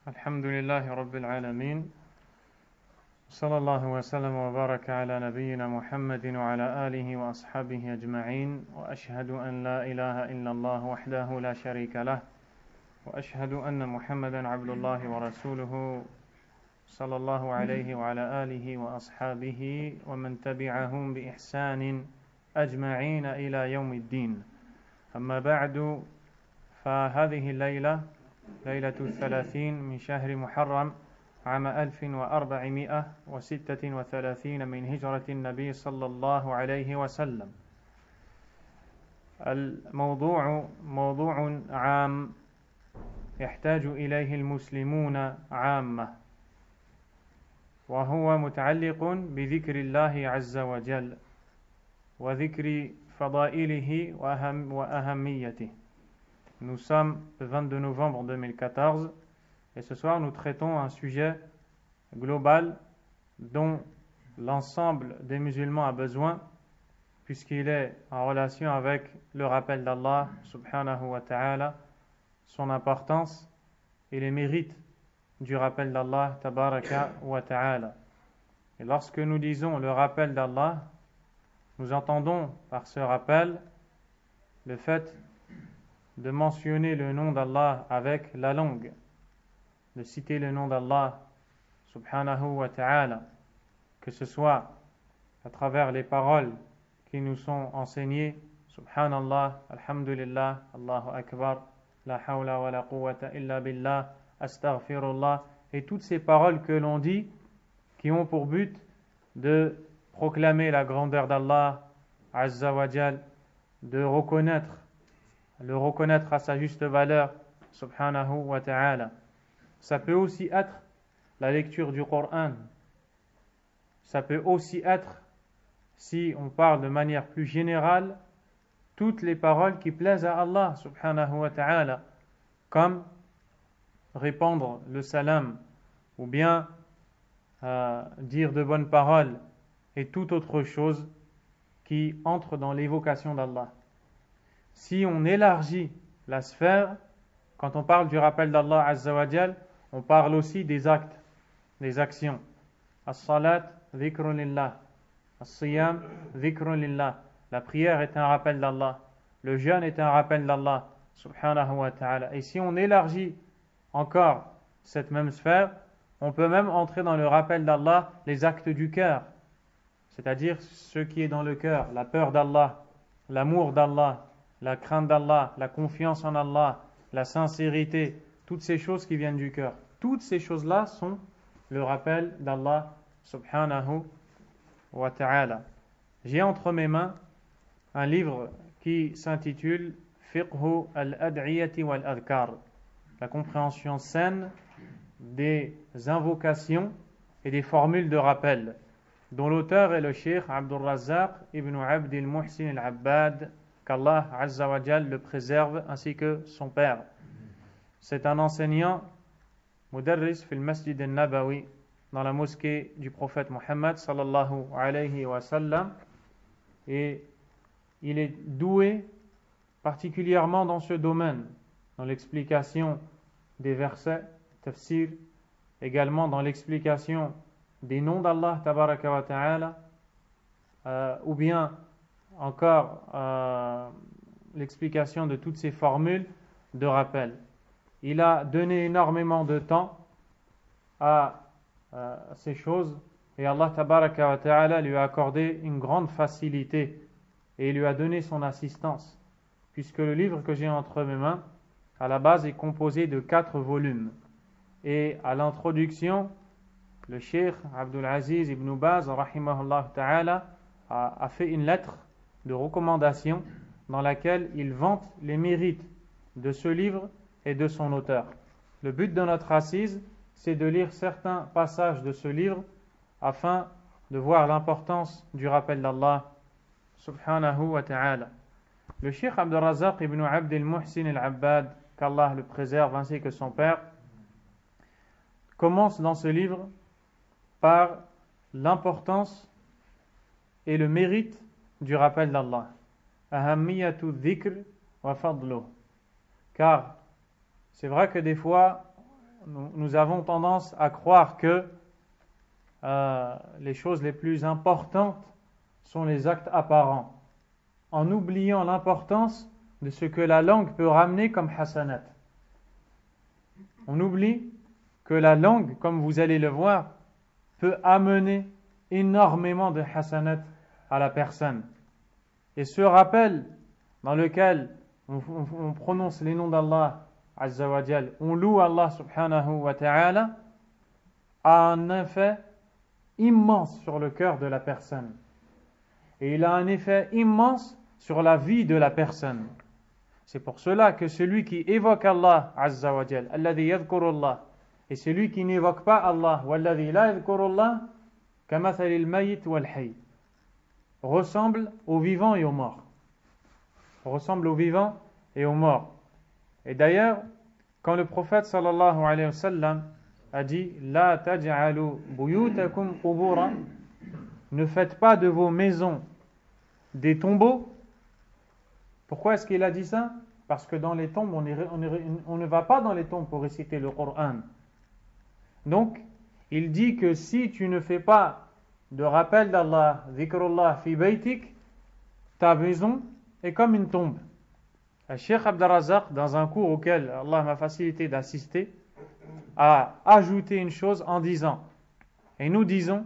الحمد لله رب العالمين صلى الله وسلم وبارك على نبينا محمد وعلى آله وأصحابه أجمعين وأشهد أن لا إله إلا الله وحده لا شريك له وأشهد أن محمدا عبد الله ورسوله صلى الله عليه وعلى آله وأصحابه ومن تبعهم بإحسان أجمعين إلى يوم الدين. أما بعد، فهذه الليلة ليلة 30 من شهر محرم عام 1436 من هجرة النبي صلى الله عليه وسلم. الموضوع موضوع عام يحتاج إليه المسلمون عامة، وهو متعلق بذكر الله عز وجل وذكر فضائله وأهميته. Nous sommes le 22 novembre 2014 et ce soir nous traitons un sujet global dont l'ensemble des musulmans a besoin, puisqu'il est en relation avec le rappel d'Allah subhanahu wa ta'ala, son importance et les mérites du rappel d'Allah tabaraka wa ta'ala. Et lorsque nous disons le rappel d'Allah, nous entendons par ce rappel le fait de mentionner le nom d'Allah avec la langue, de citer le nom d'Allah subhanahu wa ta'ala, que ce soit à travers les paroles qui nous sont enseignées, subhanallah, alhamdulillah, Allahu akbar, la hawla wa la quwwata illa billah, astaghfirullah, et toutes ces paroles que l'on dit qui ont pour but de proclamer la grandeur d'Allah azza wa jal, de le reconnaître à sa juste valeur, subhanahu wa ta'ala. Ça peut aussi être la lecture du Coran. Ça peut aussi être, si on parle de manière plus générale, toutes les paroles qui plaisent à Allah, subhanahu wa ta'ala, comme répandre le salam, ou bien dire de bonnes paroles, et toute autre chose qui entre dans l'évocation d'Allah. Si on élargit la sphère, quand on parle du rappel d'Allah azza wa jal, on parle aussi des actes, des actions. As-salat, dhikrun lillah. As-siyam, dhikrun lillah. La prière est un rappel d'Allah. Le jeûne est un rappel d'Allah, subhanahu wa ta'ala. Et si on élargit encore cette même sphère, on peut même entrer dans le rappel d'Allah les actes du cœur, c'est-à-dire ce qui est dans le cœur, la peur d'Allah, l'amour d'Allah, la crainte d'Allah, la confiance en Allah, la sincérité, toutes ces choses qui viennent du cœur. Toutes ces choses-là sont le rappel d'Allah subhanahu wa ta'ala. J'ai entre mes mains un livre qui s'intitule Fiqhu al-Ad'iyati wal-Adhkar, la compréhension saine des invocations et des formules de rappel, dont l'auteur est le Cheikh Abdul Razzaq ibn Abd al-Muhsin al-Abbad, qu'Allah azza wa jal le préserve, ainsi que son père. C'est un enseignant mudarris fil masjid al-Nabawi, dans la mosquée du prophète Mohammed sallallahu alayhi wa sallam, et il est doué particulièrement dans ce domaine, dans l'explication des versets, tafsir, également dans l'explication des noms d'Allah tabaraka wa ta'ala, ou bien encore l'explication de toutes ces formules de rappel. Il a donné énormément de temps à ces choses, et Allah tabaraka wa ta'ala lui a accordé une grande facilité et lui a donné son assistance, puisque le livre que j'ai entre mes mains à la base est composé de 4 volumes, et à l'introduction le Cheikh Abdul Aziz ibn Baz rahimahullah ta'ala a fait une lettre de recommandation dans laquelle il vante les mérites de ce livre et de son auteur. Le but de notre assise, c'est de lire certains passages de ce livre afin de voir l'importance du rappel d'Allah subhanahu wa ta'ala. Le Cheikh Abdul Razzaq ibn Abd al-Muhsin al-Abbad, qu'Allah le préserve, ainsi que son père, commence dans ce livre par l'importance et le mérite du rappel d'Allah. Ahammiyatu dhikr wa fadluh. Car c'est vrai que des fois, nous avons tendance à croire que les choses les plus importantes sont les actes apparents, en oubliant l'importance de ce que la langue peut ramener comme hasanat. On oublie que la langue, comme vous allez le voir, peut amener énormément de hasanat à la personne. Et ce rappel dans lequel on prononce les noms d'Allah Azza wa Jal, on loue Allah subhanahu wa ta'ala, a un effet immense sur le cœur de la personne. Et il a un effet immense sur la vie de la personne. C'est pour cela que celui qui évoque Allah Azza wa Jal, alladhi yadhkuru Allah, et celui qui n'évoque pas Allah, walladhi la yadhkuru Allah, kamathalil mayit wal hayy, ressemble aux vivants et aux morts. Ressemble aux vivants et aux morts. Et d'ailleurs, quand le prophète sallallahu alayhi wa sallam a dit La taj'alu buyutakum qubura, ne faites pas de vos maisons des tombeaux. Pourquoi est-ce qu'il a dit ça? Parce que dans les tombes, on ne va pas dans les tombes pour réciter le Coran. Donc, il dit que si tu ne fais pas de rappel d'Allah, dhikrullah fi baytik, ta maison est comme une tombe. Le Cheikh Abd al-Razzaq, dans un cours auquel Allah m'a facilité d'assister, a ajouté une chose en disant, et nous disons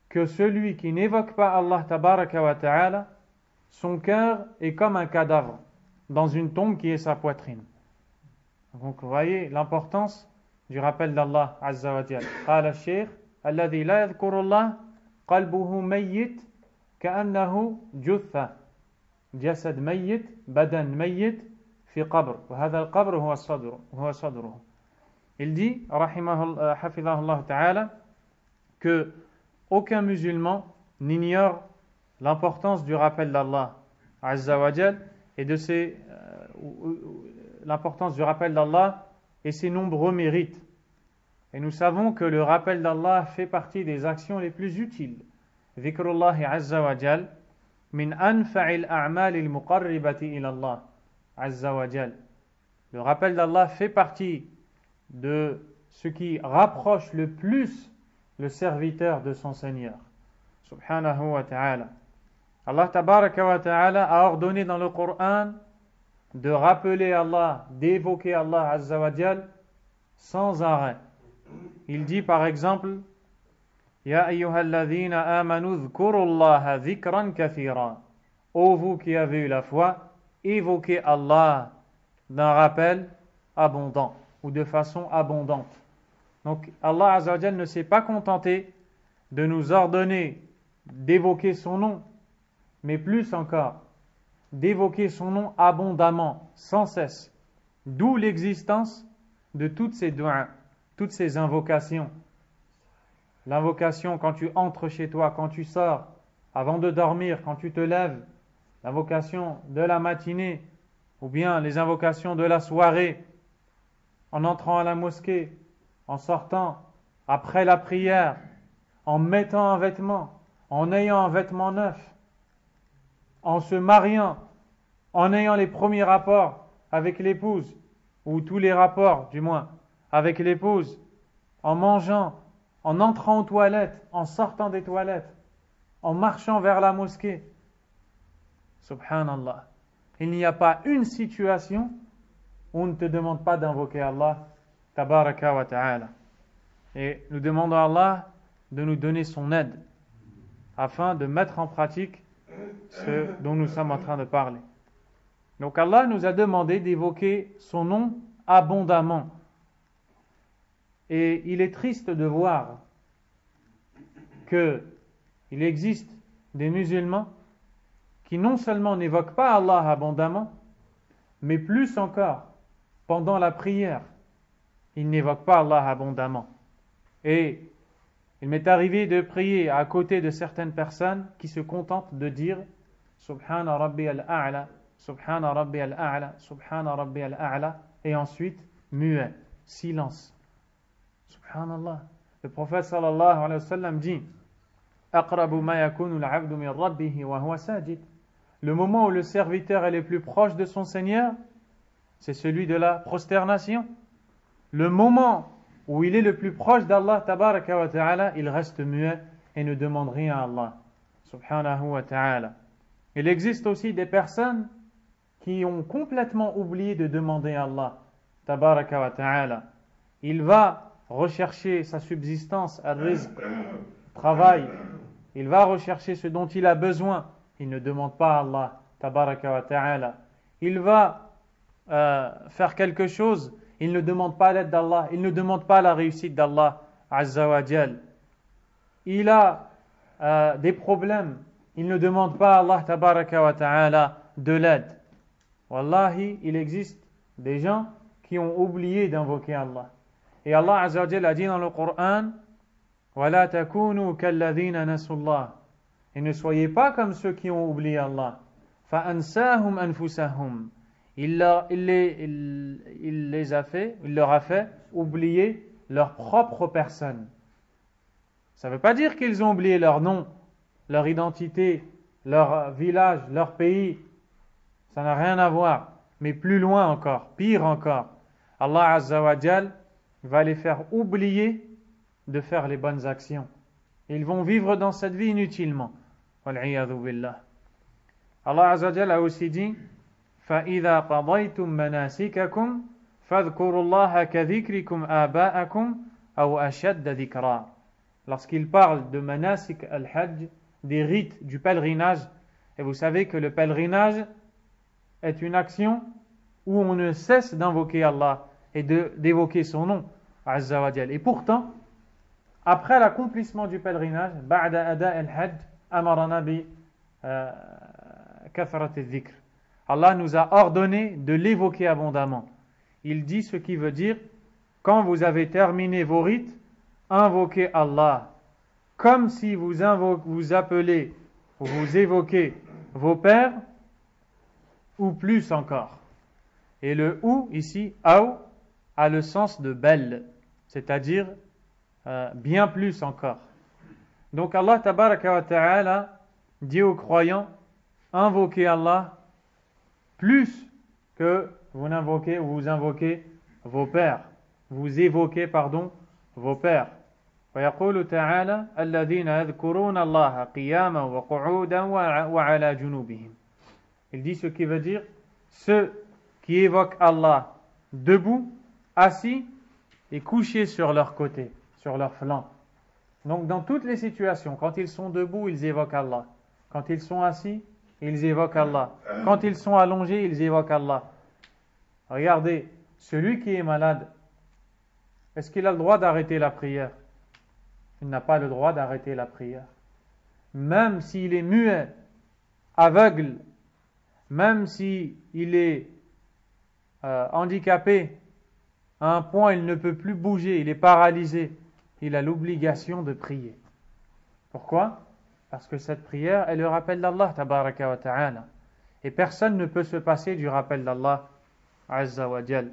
que celui qui n'évoque pas Allah tabaraka wa ta'ala, son cœur est comme un cadavre dans une tombe qui est sa poitrine. Donc vous voyez l'importance du rappel d'Allah Azza wa Jal. Qala al-Shaykh alladhi la yadhkuru Allah qalbuhu mayyit ka'annahu jutha jasad mayyit badan mayyit fi qabr wa hadha al-qabr huwa sadruhu. Il dit hafidhahullah ta'ala que aucun musulman n'ignore l'importance du rappel d'Allah Azza wa Jal et de l'importance du rappel d'Allah et ses nombreux mérites. Et nous savons que le rappel d'Allah fait partie des actions les plus utiles. Dhikrullahi Azza wa Jal min anfa'il a'malil muqarribati ila Allah Azza wa Jal. Le rappel d'Allah fait partie de ce qui rapproche le plus le serviteur de son Seigneur. Subhanahu wa ta'ala. Allah tabaraka wa ta'ala a ordonné dans le Coran de rappeler Allah, d'évoquer Allah Azza wa Jal sans arrêt. Il dit par exemple Ya ayyuhalladhina amanu dhkurullaha dhikran kathira. Ô vous qui avez eu la foi, évoquez Allah d'un rappel abondant ou de façon abondante. Donc Allah Azza wa Jal ne s'est pas contenté de nous ordonner d'évoquer son nom, mais plus encore, d'évoquer son nom abondamment, sans cesse. D'où l'existence de toutes ces du'as, toutes ces invocations. L'invocation quand tu entres chez toi, quand tu sors, avant de dormir, quand tu te lèves, l'invocation de la matinée, ou bien les invocations de la soirée, en entrant à la mosquée, en sortant, après la prière, en mettant un vêtement, en ayant un vêtement neuf, en se mariant, en ayant les premiers rapports avec l'épouse, ou tous les rapports du moins, avec l'épouse, en mangeant, en entrant aux toilettes, en sortant des toilettes, en marchant vers la mosquée. Subhanallah. Il n'y a pas une situation où on ne te demande pas d'invoquer Allah, tabaraka wa ta'ala. Et nous demandons à Allah de nous donner son aide, afin de mettre en pratique ce dont nous sommes en train de parler. Donc Allah nous a demandé d'évoquer son nom abondamment. Et il est triste de voir qu'il existe des musulmans qui non seulement n'évoquent pas Allah abondamment, mais plus encore, pendant la prière, ils n'évoquent pas Allah abondamment. Et il m'est arrivé de prier à côté de certaines personnes qui se contentent de dire Subhana Rabbi al-A'la, Subhana Rabbi al-A'la, Subhana Rabbi al-A'la, et ensuite muet, silence. Subhanallah. Le prophète sallallahu alayhi wa sallam dit Aqrabu ma yakunu al-'abdu min rabbihi wa huwa sajid. Le moment où le serviteur est le plus proche de son Seigneur, c'est celui de la prosternation. le moment où il est le plus proche d'Allah tabaraka wa ta'ala, il reste muet et ne demande rien à Allah subhanahu wa ta'ala. Il existe aussi des personnes qui ont complètement oublié de demander à Allah tabaraka wa ta'ala. Il va rechercher sa subsistance, al-rizq, travail, il va rechercher ce dont il a besoin, il ne demande pas à Allah tabaraka wa ta'ala. Il va faire quelque chose, il ne demande pas l'aide d'Allah, il ne demande pas la réussite d'Allah azza wa jal. Il a des problèmes, il ne demande pas à Allah tabaraka wa ta'ala de l'aide. Wallahi, il existe des gens qui ont oublié d'invoquer Allah. Et Allah azza wa jal a dit dans le Coran: وَلَا تَكُونُوا كَالَّذِينَ نَسُوا اللَّهَ. Et ne soyez pas comme ceux qui ont oublié Allah. فَأَنْسَاهُمْ أَنفُسَهُمْ. Il leur a fait oublier leur propre personne. Ça ne veut pas dire qu'ils ont oublié leur nom, leur identité, leur village, leur pays. Ça n'a rien à voir. Mais plus loin encore, pire encore, Allah Azza wa Jal va les faire oublier de faire les bonnes actions. Ils vont vivre dans cette vie inutilement. Wal'iyadhu billah. Allah Azza wa Jal a aussi dit: فَإِذَا قَضَيْتُم مَّنَاسِكَكُمْ فَاذْكُرُوا اللَّهَ كَذِكْرِكُمْ آبَاءَكُمْ أَوْ أَشَدَّ ذِكْرًا. Lorsqu'il parle de manasik al-hajj, des rites du pèlerinage, et vous savez que le pèlerinage est une action où on ne cesse d'invoquer Allah et d'évoquer son nom, Azza wa Jal. Et pourtant, après l'accomplissement du pèlerinage, بعد أداء الحج أمرنا بكثرة الذكر. Allah nous a ordonné de l'évoquer abondamment. Il dit ce qui veut dire: quand vous avez terminé vos rites, invoquez Allah, comme si vous appelez ou vous évoquez vos pères, ou plus encore. Et le ou ici, aou, a le sens de bel, c'est-à-dire bien plus encore. Donc Allah tabaraka wa ta'ala dit aux croyants: invoquez Allah plus que vous invoquez vos pères. Vous évoquez, vos pères. ويقول تعالى: الذين يذكرون الله قياما وقعودا وعلى جنوبهم. Il dit ce qui veut dire ceux qui évoquent Allah debout, assis et couchés sur leur côté, sur leur flanc. Donc dans toutes les situations, quand ils sont debout, ils évoquent Allah. Quand ils sont assis, ils évoquent Allah. Quand ils sont allongés, ils évoquent Allah. Regardez, celui qui est malade, est-ce qu'il a le droit d'arrêter la prière? Il n'a pas le droit d'arrêter la prière. Même s'il est muet, aveugle, même s'il est handicapé, à un point il ne peut plus bouger, il est paralysé, il a l'obligation de prier. Pourquoi? Parce que cette prière est le rappel d'Allah tabaraka wa ta'ala. Et personne ne peut se passer du rappel d'Allah azza wa jal.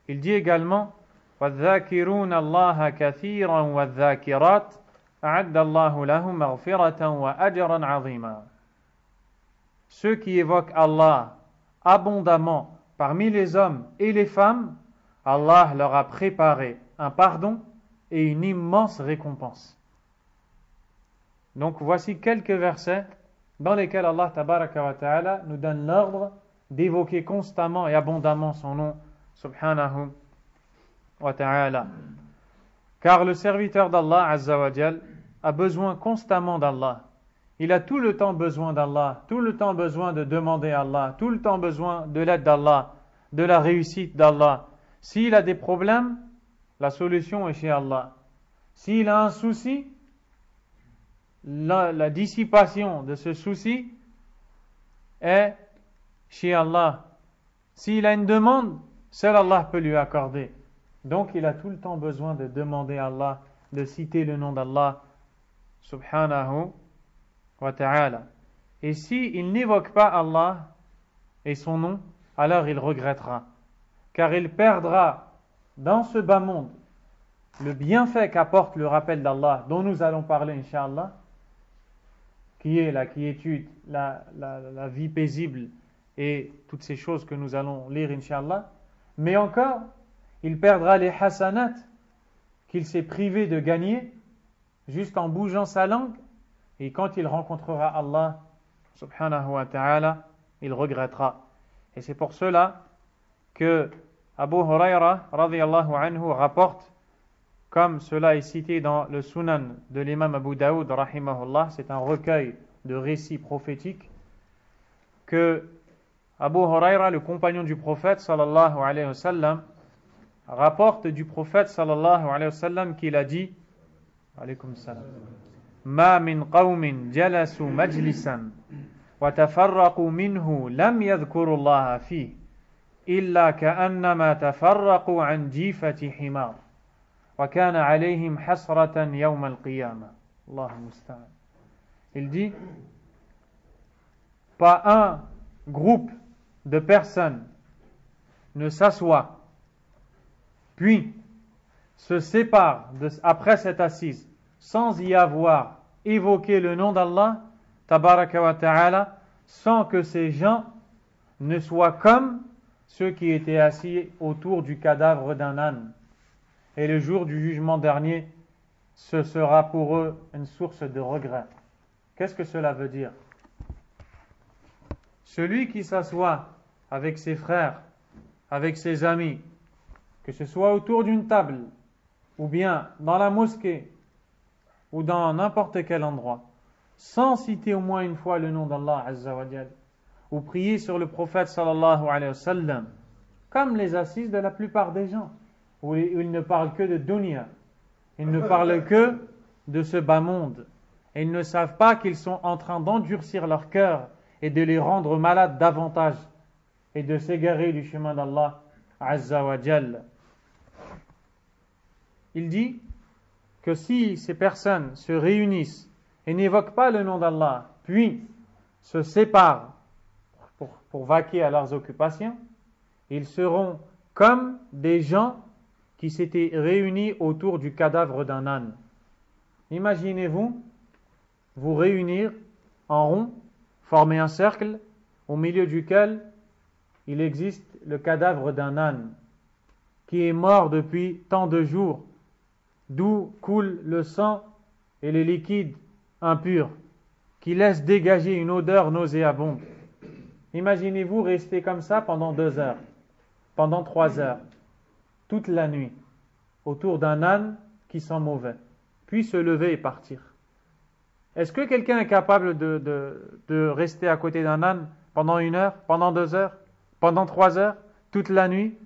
Il dit également: وَالذَّاكِرُونَ اللَّهَ كَثِيرًا وَالذَّاكِرَاتِ أَعَدَّ اللَّهُ لَهُمْ مَغْفِرَةً وَأَجْرًا عَظِيمًا. Ceux qui évoquent Allah abondamment parmi les hommes et les femmes, Allah leur a préparé un pardon et une immense récompense. Donc voici quelques versets dans lesquels Allah tabaraka wa ta'ala nous donne l'ordre d'évoquer constamment et abondamment son nom subhanahu wa ta'ala. Car le serviteur d'Allah azza wa jal a besoin constamment d'Allah. Il a tout le temps besoin d'Allah, tout le temps besoin de demander à Allah, tout le temps besoin de l'aide d'Allah, de la réussite d'Allah. S'il a des problèmes, la solution est chez Allah. S'il a un souci, la dissipation de ce souci est chez Allah. S'il a une demande, seul Allah peut lui accorder. Donc il a tout le temps besoin de demander à Allah, de citer le nom d'Allah subhanahu wa ta'ala. Et s'il n'évoque pas Allah et son nom, alors il regrettera. Car il perdra dans ce bas monde le bienfait qu'apporte le rappel d'Allah, dont nous allons parler, Inch'Allah, qui est la quiétude, la vie paisible et toutes ces choses que nous allons lire, Inch'Allah. Mais encore, il perdra les hasanat qu'il s'est privé de gagner juste en bougeant sa langue, et quand il rencontrera Allah subhanahu wa ta'ala, il regrettera. Et c'est pour cela que Abu Huraira radiyallahu anhu rapporte, comme cela est cité dans le Sunan de l'imam Abu Daoud rahimahullah, c'est un recueil de récits prophétiques, que Abu Huraira, le compagnon du prophète sallallahu alayhi wa sallam, rapporte du prophète sallallahu alayhi wa sallam qu'il a dit, alaykum salam, ma min qawmin jalasu majlisan wa tafarraqu minhu lam yadhkuru Allah fi illa ka'annama tafarraqu an jifati himar wa kana alayhim hasratan yawm al-qiyamah. Allahu musta'an. Il dit, pas un groupe de personnes ne s'assoit puis se sépare après cette assise sans y avoir évoqué le nom d'Allah tabaraka wa ta'ala, sans que ces gens ne soient comme ceux qui étaient assis autour du cadavre d'un âne. Et le jour du jugement dernier, ce sera pour eux une source de regret. Qu'est-ce que cela veut dire? Celui qui s'assoit avec ses frères, avec ses amis, que ce soit autour d'une table, ou bien dans la mosquée, ou dans n'importe quel endroit, sans citer au moins une fois le nom d'Allah Azza wa Jal, ou prier sur le prophète sallallahu alayhi wa sallam, comme les assises de la plupart des gens, où ils ne parlent que de dunya, ils ne parlent que de ce bas monde, et ils ne savent pas qu'ils sont en train d'endurcir leur cœur et de les rendre malades davantage, et de s'égarer du chemin d'Allah Azza wa Jal. Il dit que si ces personnes se réunissent et n'évoquent pas le nom d'Allah, puis se séparent pour vaquer à leurs occupations, ils seront comme des gens qui s'étaient réunis autour du cadavre d'un âne. Imaginez-vous vous réunir en rond, former un cercle au milieu duquel il existe le cadavre d'un âne qui est mort depuis tant de jours, d'où coule le sang et les liquides impurs, qui laissent dégager une odeur nauséabonde. Imaginez-vous rester comme ça pendant 2 heures, pendant 3 heures, toute la nuit, autour d'un âne qui sent mauvais, puis se lever et partir. Est-ce que quelqu'un est capable de rester à côté d'un âne pendant 1 heure, pendant 2 heures, pendant 3 heures, toute la nuit?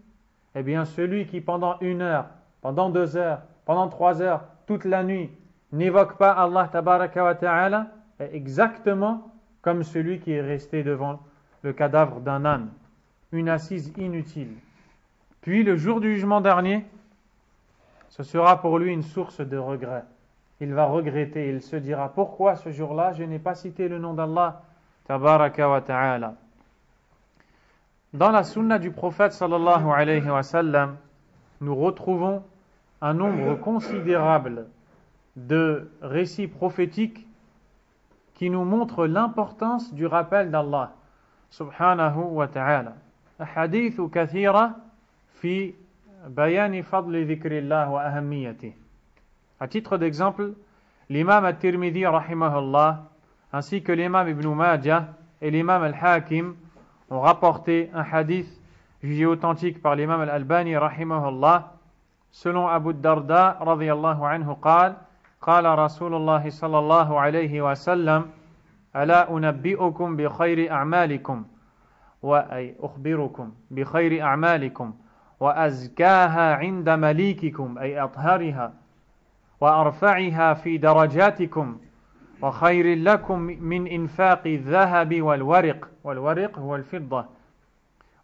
Eh bien, celui qui pendant 1 heure, pendant 2 heures, pendant 3 heures, toute la nuit, n'évoque pas Allah tabaraka wa ta'ala, est exactement comme celui qui est resté devant le cadavre d'un âne, une assise inutile. Puis le jour du jugement dernier, ce sera pour lui une source de regret. Il va regretter, il se dira, pourquoi ce jour-là je n'ai pas cité le nom d'Allah tabaraka wa ta'ala. Dans la sunna du prophète sallallahu alayhi wa sallam, nous retrouvons un nombre considérable de récits prophétiques qui nous montrent l'importance du rappel d'Allah subhanahu wa ta'ala. Ahadith kathira fi bayani fadli dhikrillah wa ahammiyatih. À titre d'exemple, l'imam al-Tirmidhi rahimahullah ainsi que l'imam Ibn Majah et l'imam al-Hakim ont rapporté un hadith jugé authentique par l'imam al-Albani rahimahullah selon Abu Darda radiyallahu anhu قال رسول الله صلى الله عليه وسلم ألا أنبئكم بخير أعمالكم وأي أخبركم بخير أعمالكم وأزكاها عند مليككم أي أطهرها وأرفعها في درجاتكم وخير لكم من إنفاق الذهب والورق هو الفضة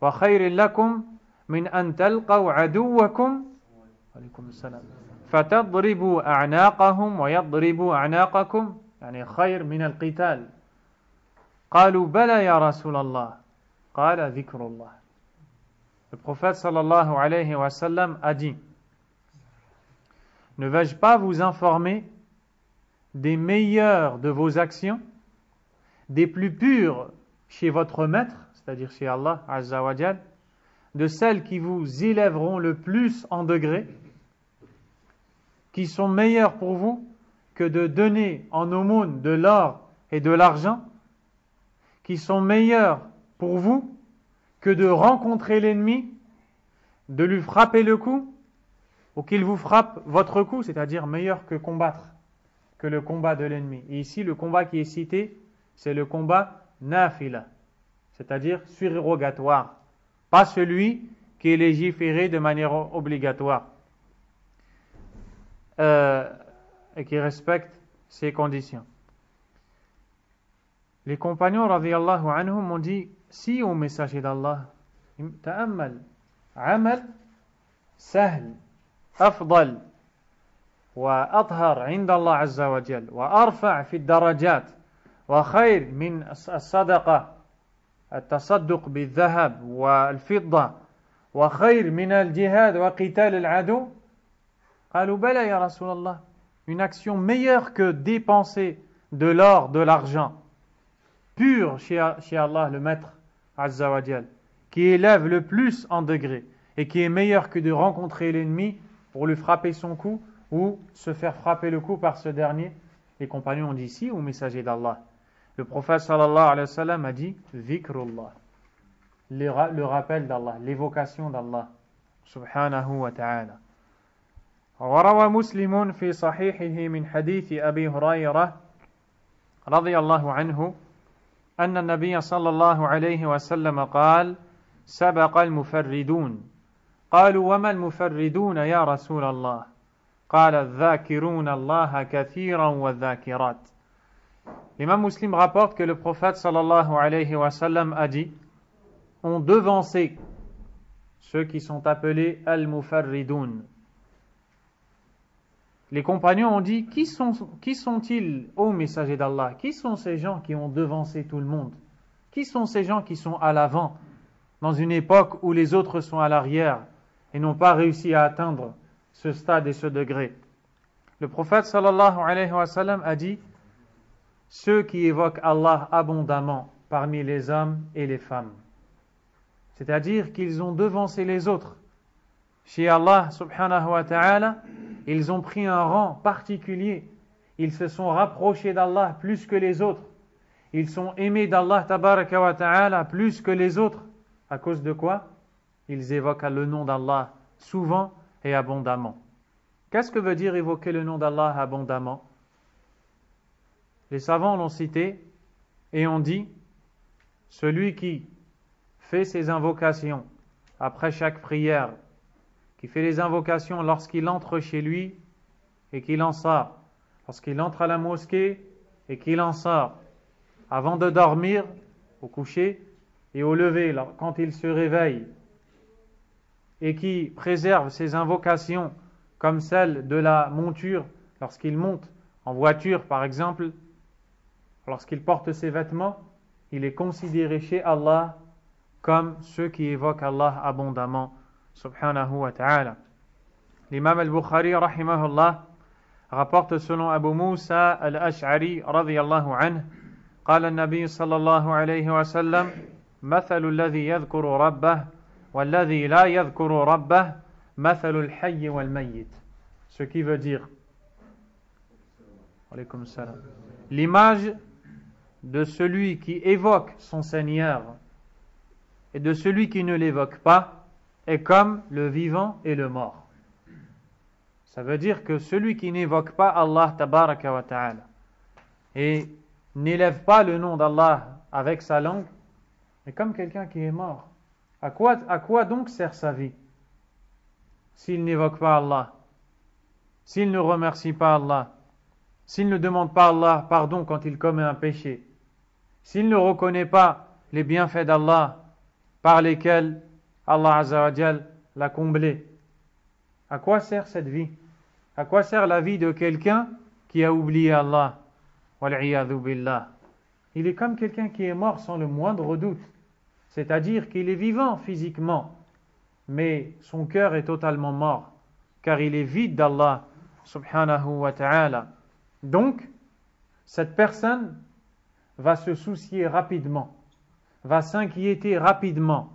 وخير لكم من أن تلقوا عدوكم عليكم السلام فتضربوا أعناقهم ويضربوا أعناقكم يعني خير من القتال قالوا بلى يا رسول الله قال ذكر الله. Le prophète sallallahu alayhi wa sallam a dit: ne vais-je pas vous informer des meilleurs de vos actions, des plus pures chez votre maître, c'est-à-dire chez Allah Azza wa Jal, de celles qui vous élèveront le plus en degrés, qui sont meilleures pour vous que de donner en aumône de l'or et de l'argent, qui sont meilleures pour vous que de rencontrer l'ennemi, de lui frapper le cou, ou qu'il vous frappe votre cou, c'est-à-dire meilleur que combattre, que le combat de l'ennemi. Et ici, le combat qui est cité, c'est le combat nafila, c'est-à-dire surérogatoire, pas celui qui est légiféré de manière obligatoire et qui respecte ses conditions. Les compagnons radiyallahu anhum ont dit, si au messager d'Allah, ta'ammal, amal, sahl, afdal, wa athhar inda Allah azza wa jal, wa arfa' fi darajat, wa khayr min as-sadaqa, التصدق بالذهب والفضة وخير من الجهاد وقتال العدو قالوا بلى يا رسول الله, une action meilleure que dépenser de l'or, de l'argent pur chez Allah le Maître Azza wa Jal, qui élève le plus en degré et qui est meilleur que de rencontrer l'ennemi pour lui frapper son cou ou se faire frapper le cou par ce dernier. Les compagnons ont dit si au messager d'Allah. Le prophète sallallahu alayhi wa sallam a dit Zikrullah, le rappel d'Allah, l'évocation d'Allah subhanahu wa ta'ala. وروى مسلم في صحيحه من حديث أبي هريرة رضي الله عنه أن النبي صلى الله عليه وسلم قال سبق المفردون قالوا وما المفردون يا رسول الله قال الذاكرون الله كثيرا والذاكرات. L'imam Muslim rapporte que le prophète sallallahu alayhi wa sallam a dit, ont devancé ceux qui sont appelés al-mufarridun. Les compagnons ont dit, qui sont-ils, ô messager d'Allah? Qui sont ces gens qui ont devancé tout le monde? Qui sont ces gens qui sont à l'avant, dans une époque où les autres sont à l'arrière et n'ont pas réussi à atteindre ce stade et ce degré? Le prophète sallallahu alayhi wa sallam a dit, ceux qui évoquent Allah abondamment parmi les hommes et les femmes. C'est-à-dire qu'ils ont devancé les autres. Chez Allah subhanahu wa ta'ala, ils ont pris un rang particulier. Ils se sont rapprochés d'Allah plus que les autres. Ils sont aimés d'Allah tabaraka wa ta'ala plus que les autres. À cause de quoi? Ils évoquent le nom d'Allah souvent et abondamment. Qu'est-ce que veut dire évoquer le nom d'Allah abondamment? Les savants l'ont cité et ont dit, celui qui fait ses invocations après chaque prière, qui fait les invocations lorsqu'il entre chez lui et qu'il en sort, lorsqu'il entre à la mosquée et qu'il en sort, avant de dormir, au coucher et au lever, quand il se réveille, et qui préserve ses invocations comme celle de la monture lorsqu'il monte en voiture par exemple, lorsqu'il porte ses vêtements, il est considéré chez Allah comme ceux qui évoquent Allah abondamment, subhanahu wa ta'ala. L'imam al-Bukhari, rahimahullah, rapporte selon Abu Musa al-Ash'ari, radiyallahu anhu, قال النبي صلى الله عليه وسلم مثل الذي يذكر ربه والذي لا يذكر ربه مثل الحي والميت. Ce qui veut dire, alaykum salam, l'image de celui qui évoque son Seigneur et de celui qui ne l'évoque pas est comme le vivant et le mort. Ça veut dire que celui qui n'évoque pas Allah tabaraka wa ta'ala et n'élève pas le nom d'Allah avec sa langue est comme quelqu'un qui est mort. À quoi donc sert sa vie s'il n'évoque pas Allah, s'il ne remercie pas Allah, s'il ne demande pas Allah pardon quand il commet un péché, s'il ne reconnaît pas les bienfaits d'Allah par lesquels Allah Azza wa Jal l'a comblé? À quoi sert cette vie? À quoi sert la vie de quelqu'un qui a oublié Allah? Wal'iyadhu billah. Il est comme quelqu'un qui est mort sans le moindre doute. C'est-à-dire qu'il est vivant physiquement, mais son cœur est totalement mort, car il est vide d'Allah subhanahu wa ta'ala. Donc, cette personne va se soucier rapidement, va s'inquiéter rapidement,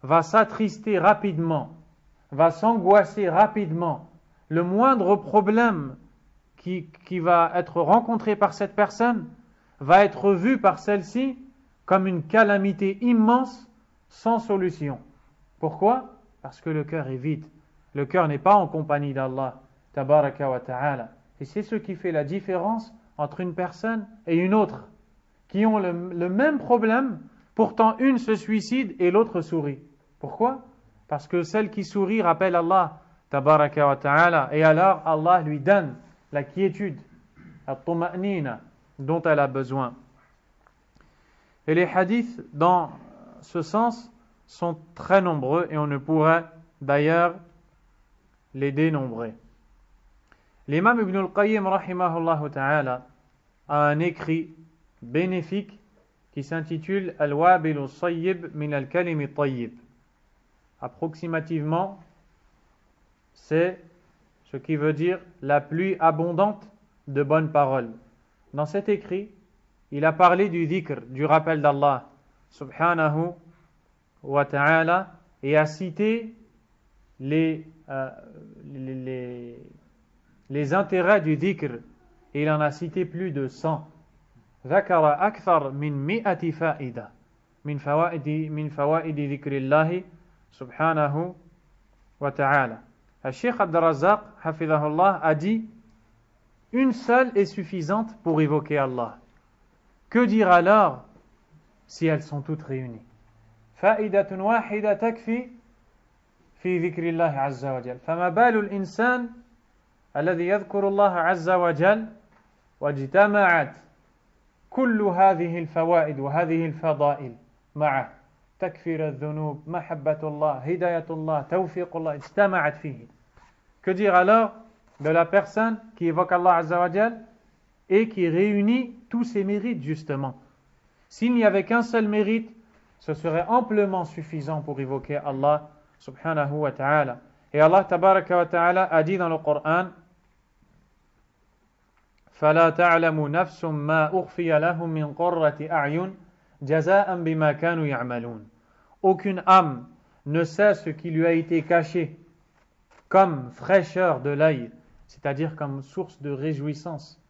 va s'attrister rapidement, va s'angoisser rapidement, le moindre problème qui va être rencontré par cette personne va être vu par celle-ci comme une calamité immense sans solution. Pourquoi? Parce que le cœur est vide. Le cœur n'est pas en compagnie d'Allah, tabaraka wa ta'ala. Et c'est ce qui fait la différence entre une personne et une autre, qui ont le même problème, pourtant une se suicide et l'autre sourit. Pourquoi? Parce que celle qui sourit rappelle Allah, tabaraka wa ta'ala, et alors Allah lui donne la quiétude, la tuma'nina, dont elle a besoin. Et les hadiths dans ce sens sont très nombreux et on ne pourrait d'ailleurs les dénombrer. L'imam Ibn al-Qayyim rahimahullah ta'ala a un écrit bénéfique qui s'intitule Al-Wabil al-Sayyib min al-Kalim al-Tayyib. Approximativement, c'est ce qui veut dire la pluie abondante de bonnes paroles. Dans cet écrit, il a parlé du dhikr, du rappel d'Allah subhanahu wa ta'ala, et a cité les intérêts du dhikr, et il en a cité plus de 100. ذكر أكثر من 100 فائدة من فوائد ذكر الله سبحانه وتعالى. Cheikh Abd al-Razzaq hafidhahullah a dit: une seule est suffisante pour évoquer Allah. Que dire alors si elles sont toutes réunies? فائدة واحدة تكفي في ذكر الله عز وجل. فما بال الإنسان الذي يذكر الله عز وجل واجتمعت كل هذه الفوائد وهذه الفضائل معه، تكفير الذنوب، محبة الله، هداية الله، توفيق الله، اجتمعت فيه. Que dire alors de la personne qui évoque Allah Azza wa Jal et qui réunit tous ses mérites justement? S'il n'y avait qu'un seul mérite, ce serait amplement suffisant pour évoquer Allah subhanahu wa ta'ala. Et Allah tabaraka wa ta'ala a dit dans le Coran: فَلَا تَعْلَمُ نَفْسٌ مَا أُخْفِيَ لَهُم مِّن قُرَّةِ أَعْيُنٍ جَزَاءً بِمَا كَانُوا يَعْمَلُونَ. Aucune âme ne sait ce qui lui a été caché comme fraîcheur de l'œil, c'est-à-dire comme source de réjouissance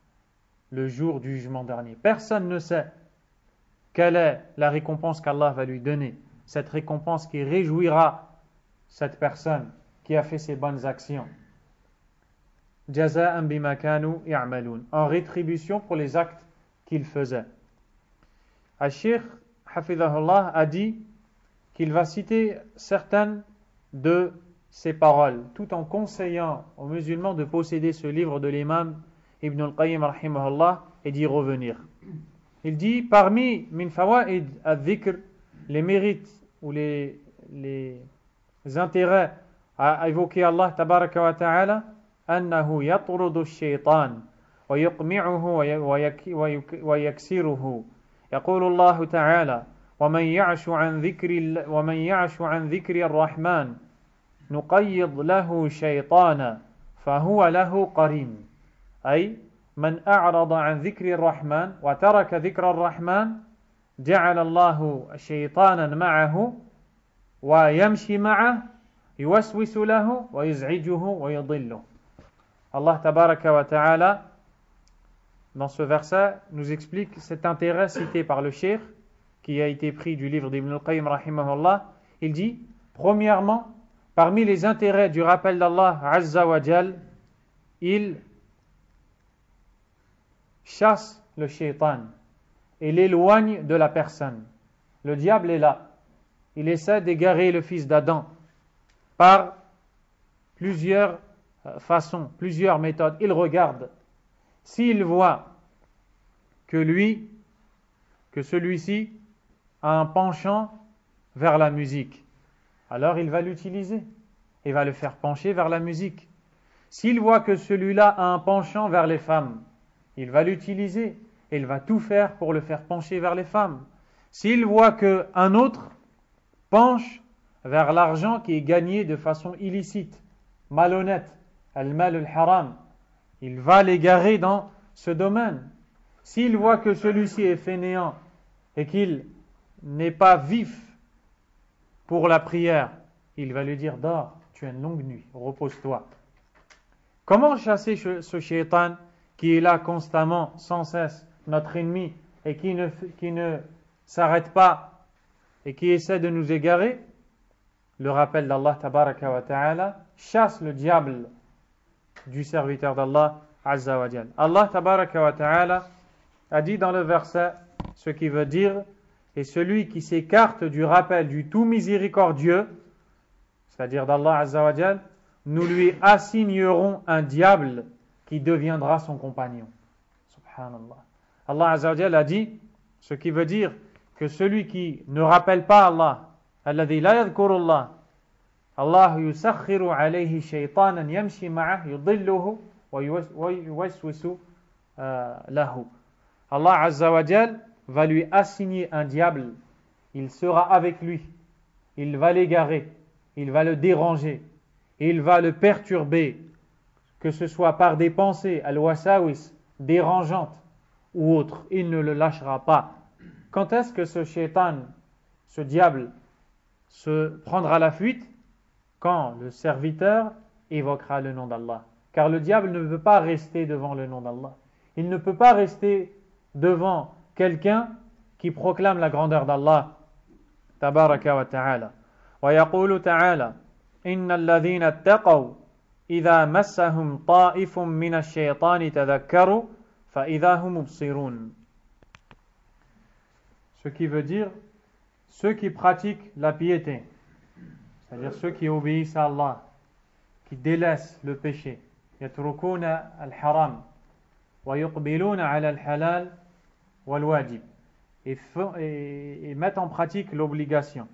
le jour du jugement dernier. Personne ne sait quelle est la récompense qu'Allah va lui donner, cette récompense qui réjouira cette personne qui a fait ses bonnes actions. Jaza'an bima kanu ya'malun, en rétribution pour les actes qu'il faisait. Al-Sheikh hafidhahullah a dit qu'il va citer certaines de ces paroles, tout en conseillant aux musulmans de posséder ce livre de l'imam Ibn al-Qayyim rahimahullah et d'y revenir. Il dit: parmi min fawaid al-dhikr, les mérites ou les intérêts à évoquer Allah tabaraka wa ta'ala, أنه يطرد الشيطان ويقمعه ويكسره. يقول الله تعالى: ومن يعش عن ذكر الرحمن نقيض له شيطانا فهو له قرين. أي من أعرض عن ذكر الرحمن وترك ذكر الرحمن جعل الله شيطانا معه ويمشي معه يوسوس له ويزعجه ويضله. Allah tabaraka wa ta'ala, dans ce verset, nous explique cet intérêt cité par le cheikh, qui a été pris du livre d'Ibn al-Qayyim rahimahullah. Il dit, premièrement, parmi les intérêts du rappel d'Allah Azza wa Jal, il chasse le shaitan et l'éloigne de la personne. Le diable est là. Il essaie d'égarer le fils d'Adam par plusieurs façons, plusieurs méthodes. Il regarde. S'il voit que celui-ci a un penchant vers la musique, alors il va l'utiliser et va le faire pencher vers la musique. S'il voit que celui-là a un penchant vers les femmes, il va l'utiliser et il va tout faire pour le faire pencher vers les femmes. S'il voit qu'un autre penche vers l'argent qui est gagné de façon illicite, malhonnête, al-mal al-haram, il va l'égarer dans ce domaine. S'il voit que celui-ci est fainéant et qu'il n'est pas vif pour la prière, il va lui dire dors, tu as une longue nuit, repose-toi. Comment chasser ce shaitan qui est là constamment, sans cesse, notre ennemi, et qui ne s'arrête pas et qui essaie de nous égarer? Le rappel d'Allah tabaraka wa ta'ala chasse le diable du serviteur d'Allah azza wa jal. Allah tabaraka wa ta'ala a dit dans le verset ce qui veut dire et celui qui s'écarte du rappel du tout miséricordieux, c'est-à-dire d'Allah azza wa jal, nous lui assignerons un diable qui deviendra son compagnon. Subhanallah. Allah azza wa jal a dit ce qui veut dire que celui qui ne rappelle pas Allah, alladhi la yadhkurullah, Allah yusakhiru alayhi shaytanan yamshi ma'ah yudilluhu wa yuwaswisu lahu. Allah azza wa jal va lui assigner un diable, il sera avec lui, il va l'égarer, il va le déranger, il va le perturber, que ce soit par des pensées al-wasawis, dérangeantes ou autres, il ne le lâchera pas. Quand est-ce que ce shaitan, ce diable, se prendra la fuite? Quand le serviteur évoquera le nom d'Allah. Car le diable ne veut pas rester devant le nom d'Allah. Il ne peut pas rester devant quelqu'un qui proclame la grandeur d'Allah. Tabaraka wa ta'ala. Wa yaqulu ta'ala, Inna alladhina attaqaw, idha massahum ta'ifum min ash-shaytani tadhakkaru, fa idha hum mubsirun. Ce qui veut dire, ceux qui pratiquent la piété, c'est-à-dire ceux qui obéissent à Allah, qui délaissent le péché, yatrukuna al-haram, wa yuqbiluna ala al-halal wal-wajib, et mettent en pratique l'obligation.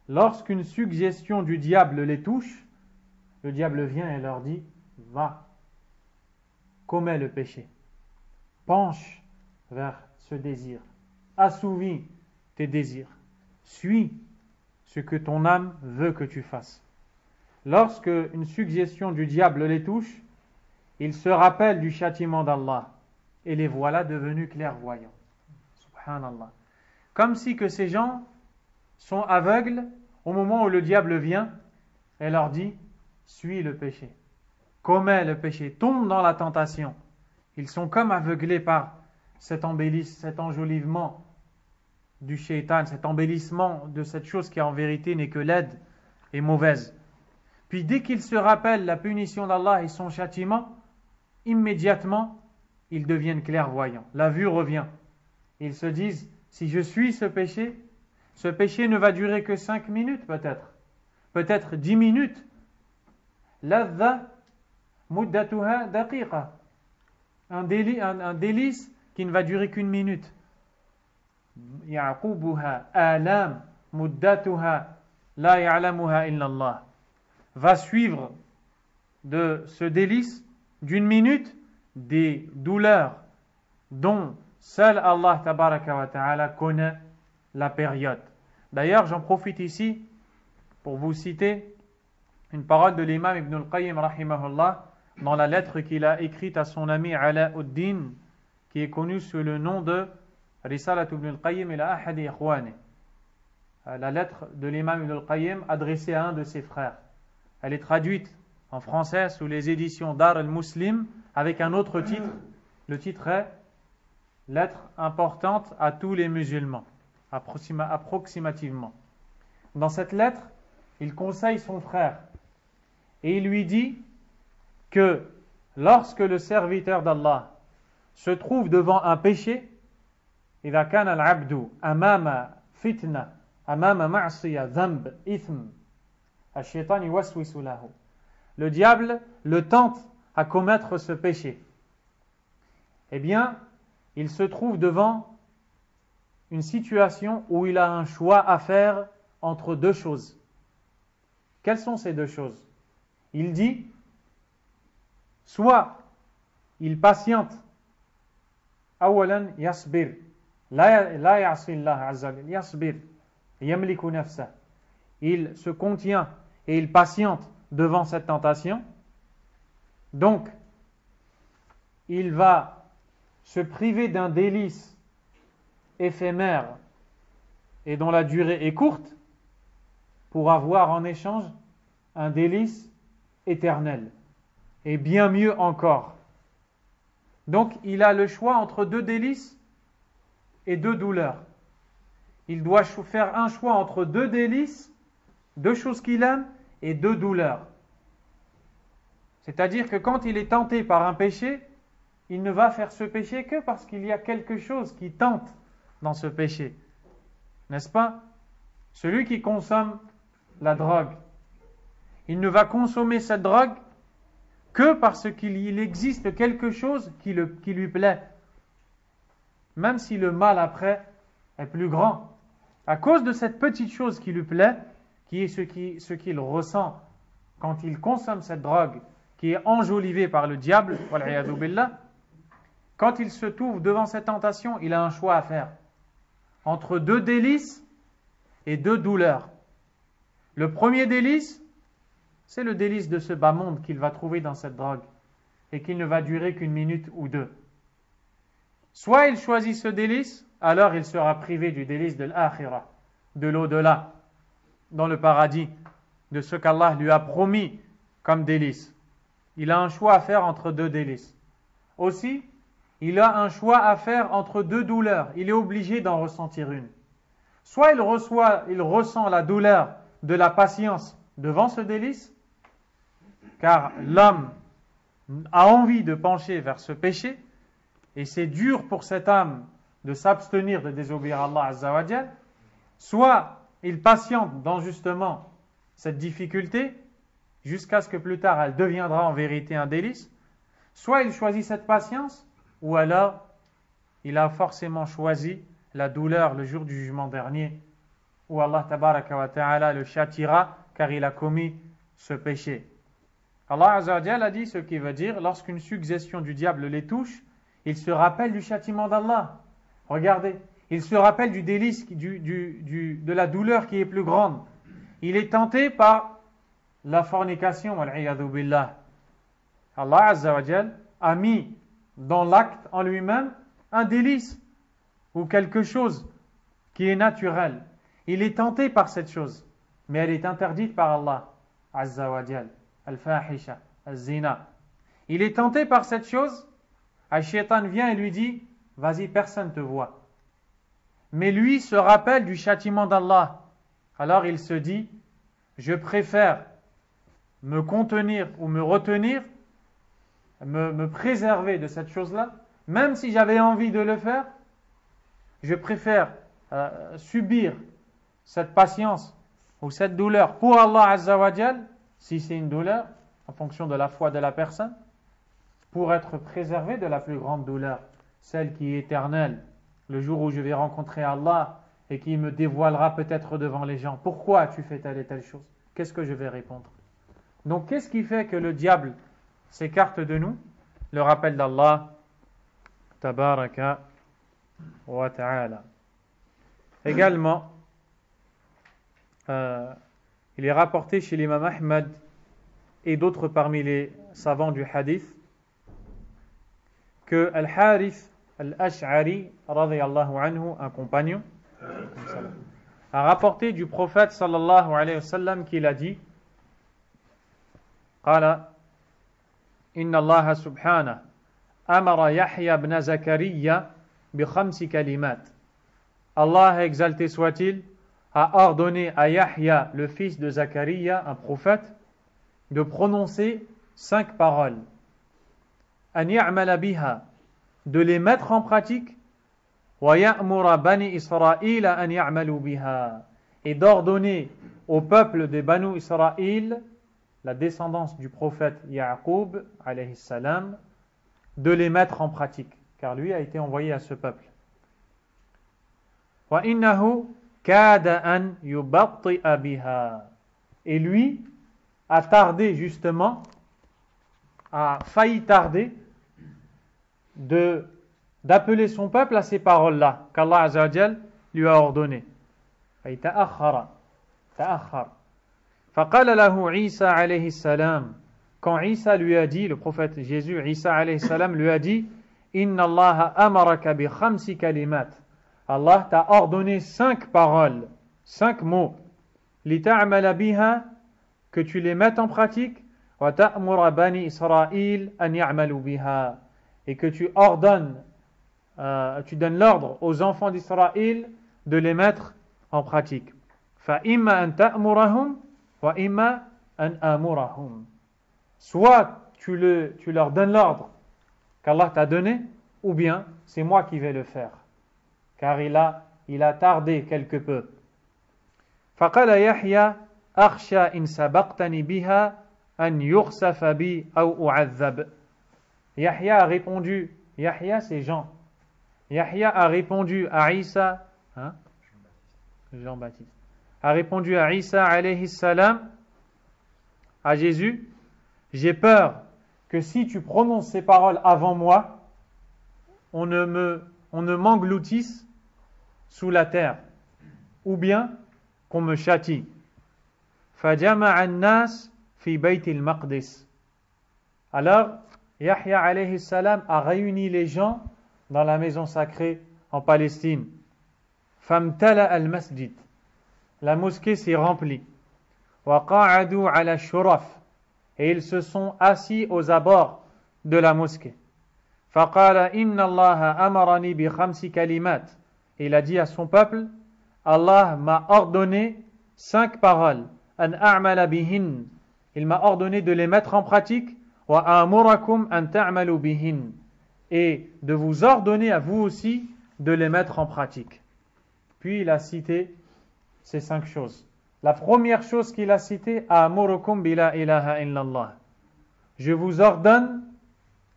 Lorsqu'une suggestion du diable les touche, le diable vient et leur dit, va, commets le péché, penche vers ce désir, assouvis tes désirs, suis ce que ton âme veut que tu fasses. Lorsque une suggestion du diable les touche, ils se rappellent du châtiment d'Allah et les voilà devenus clairvoyants. Subhanallah. Comme si que ces gens sont aveugles au moment où le diable vient et leur dit « Suis le péché, commets le péché, tombe dans la tentation ». Ils sont comme aveuglés par cet enjolivement du shaitan, cet embellissement de cette chose qui en vérité n'est que laide et mauvaise. Puis dès qu'ils se rappellent la punition d'Allah et son châtiment, immédiatement, ils deviennent clairvoyants. La vue revient. Ils se disent, si je suis ce péché ne va durer que 5 minutes peut-être 10 minutes. Ladha muddatuha daqiqa. Un délice qui ne va durer qu'une minute. Ya'qubuha alam muddatuha la ya'lamuha illa Allah. Va suivre de ce délice d'une minute des douleurs dont seul Allah tabaraka wa ta'ala connaît la période. D'ailleurs, j'en profite ici pour vous citer une parole de l'imam Ibn al-Qayyim rahimahullah dans la lettre qu'il a écrite à son ami Alauddin, qui est connu sous le nom de Risalat ibn al-Qayyim ila ahadi ikhwani. La lettre de l'imam Ibn al-Qayyim adressée à un de ses frères. Elle est traduite en français sous les éditions Dar al-Muslim avec un autre titre. Le titre est Lettre importante à tous les musulmans, approximativement. Dans cette lettre, il conseille son frère et il lui dit que lorsque le serviteur d'Allah se trouve devant un péché, إذا كان العبد أمام فتنة أمام معصية ذنب إثم الشيطان يوسوس له. Le diable le tente à commettre ce péché. Eh bien, il se trouve devant une situation où il a un choix à faire entre deux choses. Quelles sont ces deux choses? Il dit, soit il patiente, awalan yasbir, la ya'si Allah azza wa jalla, yasbir, yamliku nafsa. Il se contient et il patiente devant cette tentation. Donc, il va se priver d'un délice éphémère et dont la durée est courte, pour avoir en échange un délice éternel, et bien mieux encore. Donc il a le choix entre deux délices et deux douleurs. Il doit faire un choix entre deux délices, deux choses qu'il aime, et deux douleurs. C'est-à-dire que quand il est tenté par un péché, il ne va faire ce péché que parce qu'il y a quelque chose qui tente dans ce péché. N'est-ce pas? Celui qui consomme la drogue, il ne va consommer cette drogue que parce qu'il existe quelque chose qui lui plaît. Même si le mal après est plus grand. À cause de cette petite chose qui lui plaît, qui est ce qu'il ressent quand il consomme cette drogue, qui est enjolivée par le diable, wal'iyadhu billah, quand il se trouve devant cette tentation, il a un choix à faire entre deux délices et deux douleurs. Le premier délice, c'est le délice de ce bas monde qu'il va trouver dans cette drogue et qu'il ne va durer qu'une minute ou deux. Soit il choisit ce délice, alors il sera privé du délice de l'akhirah, de l'au-delà, dans le paradis, de ce qu'Allah lui a promis comme délice. Il a un choix à faire entre deux délices. Aussi, il a un choix à faire entre deux douleurs. Il est obligé d'en ressentir une. Soit il ressent la douleur de la patience devant ce délice, car l'homme a envie de pencher vers ce péché, et c'est dur pour cette âme de s'abstenir de désobéir à Allah Azza wa Jal. Soit il patiente dans justement cette difficulté, jusqu'à ce que plus tard elle deviendra en vérité un délice. Soit il choisit cette patience, ou alors il a forcément choisi la douleur le jour du jugement dernier, où Allah tabaraka wa ta'ala le châtira car il a commis ce péché. Allah Azza wa Jal a dit ce qui veut dire, lorsqu'une suggestion du diable les touche, il se rappelle du châtiment d'Allah. Regardez, il se rappelle du délice, de la douleur qui est plus grande. Il est tenté par la fornication, wal'iyadhu billah. Allah Azza wa Jal a mis dans l'acte en lui-même un délice ou quelque chose qui est naturel. Il est tenté par cette chose, mais elle est interdite par Allah Azza wa Jal. Al-fahisha, al-zina. Il est tenté par cette chose, Al-Shaytan vient et lui dit, vas-y, personne ne te voit. Mais lui se rappelle du châtiment d'Allah. Alors il se dit, je préfère me contenir ou me retenir, me préserver de cette chose-là, même si j'avais envie de le faire, je préfère subir cette patience ou cette douleur pour Allah Azza wa Jal, si c'est une douleur, en fonction de la foi de la personne, pour être préservé de la plus grande douleur, celle qui est éternelle, le jour où je vais rencontrer Allah et qui me dévoilera peut-être devant les gens. Pourquoi tu fais telle et telle chose? Qu'est-ce que je vais répondre? Donc, qu'est-ce qui fait que le diable s'écarte de nous? Le rappel d'Allah, tabaraka wa ta'ala. Également, il est rapporté chez l'imam Ahmad et d'autres parmi les savants du hadith que Al-Harith Al-Ash'ari, radiyallahu anhu, un compagnon, a rapporté du prophète sallallahu alayhi wa sallam qu'il a dit, قال إن الله سبحانه أمر يحيى بن زكريا بخمس كلمات. Allah, exalté soit-il, a ordonné à Yahya, le fils de Zakaria, un prophète, de prononcer 5 paroles. أن يعمل بها, de les mettre en pratique, ويأمر بني إسرائيل أن يعملوا بها, et d'ordonner au peuple des Banu Israël, la descendance du prophète Ya'qub, alayhi salam, de les mettre en pratique, car lui a été envoyé à ce peuple. وَإِنَّهُ كَادَ أَنْ يُبَطِّئَ بِهَا, et lui a tardé justement, a failli tarder d'appeler son peuple à ces paroles-là qu'Allah Azza wa Jal lui a ordonné. تأخر. فقال له عيسى عليه السلام, quand Isa lui a dit, le prophète Jésus, Isa alayhi salam lui a dit, Inna Allah amaraka bi khamsi kalimat, Allah t'a ordonné 5 paroles, 5 mots. لِتَعْمَلَ بِهَا, que tu les mettes en pratique, وَتَأْمُرَ بَنِي إِسْرَائِيل أَنْ يَعْمَلُوا بِهَا, et que tu ordonnes, tu donnes l'ordre aux enfants d'Israël de les mettre en pratique. فَإِمَّا أَنْ تَأْمُرَهُمْ وَإِمَّا أَنْ آمُرَهُمْ. Soit tu leur donnes l'ordre qu'Allah t'a donné, ou bien c'est moi qui vais le faire, car il a tardé quelque peu. فقال يحيى أخشى إن سبقتني بها أن يخسف بي أو أعذب. Yahya a répondu, Yahya c'est Jean. Yahya a répondu à Isa, Jean-Baptiste, a répondu à Isa alayhi salam, à Jésus, j'ai peur que si tu prononces ces paroles avant moi, on ne m'engloutisse sous la terre, ou bien qu'on me châtie. فَجَمَعَ النَّاسِ فِي بَيْتِ الْمَقْدِسِ. Alors, Yahya alayhi salam a réuni les gens dans la maison sacrée en Palestine. فَامْتَلَأَ الْمَسْجِدِ. La mosquée s'est remplie. وَقَعَدُوا عَلَى الشُّرَفِ. Et ils se sont assis aux abords de la mosquée. فَقَالَ إِنَّ اللَّهَ أَمَرَنِي بِخَمْسِ كَلِمَاتٍ. Et il a dit à son peuple, Allah m'a ordonné 5 paroles. أَنْ أَعْمَلَ بِهِنْ. Il m'a ordonné de les mettre en pratique. وَأَمُرَكُمْ أَنْ تَعْمَلُوا بِهِنْ. Et de vous ordonner à vous aussi de les mettre en pratique. Puis il a cité ces 5 choses. La première chose qu'il a citée, أَمُرُكُمْ بِلَا إِلَهَ إِلَّا اللَّهِ. Je vous ordonne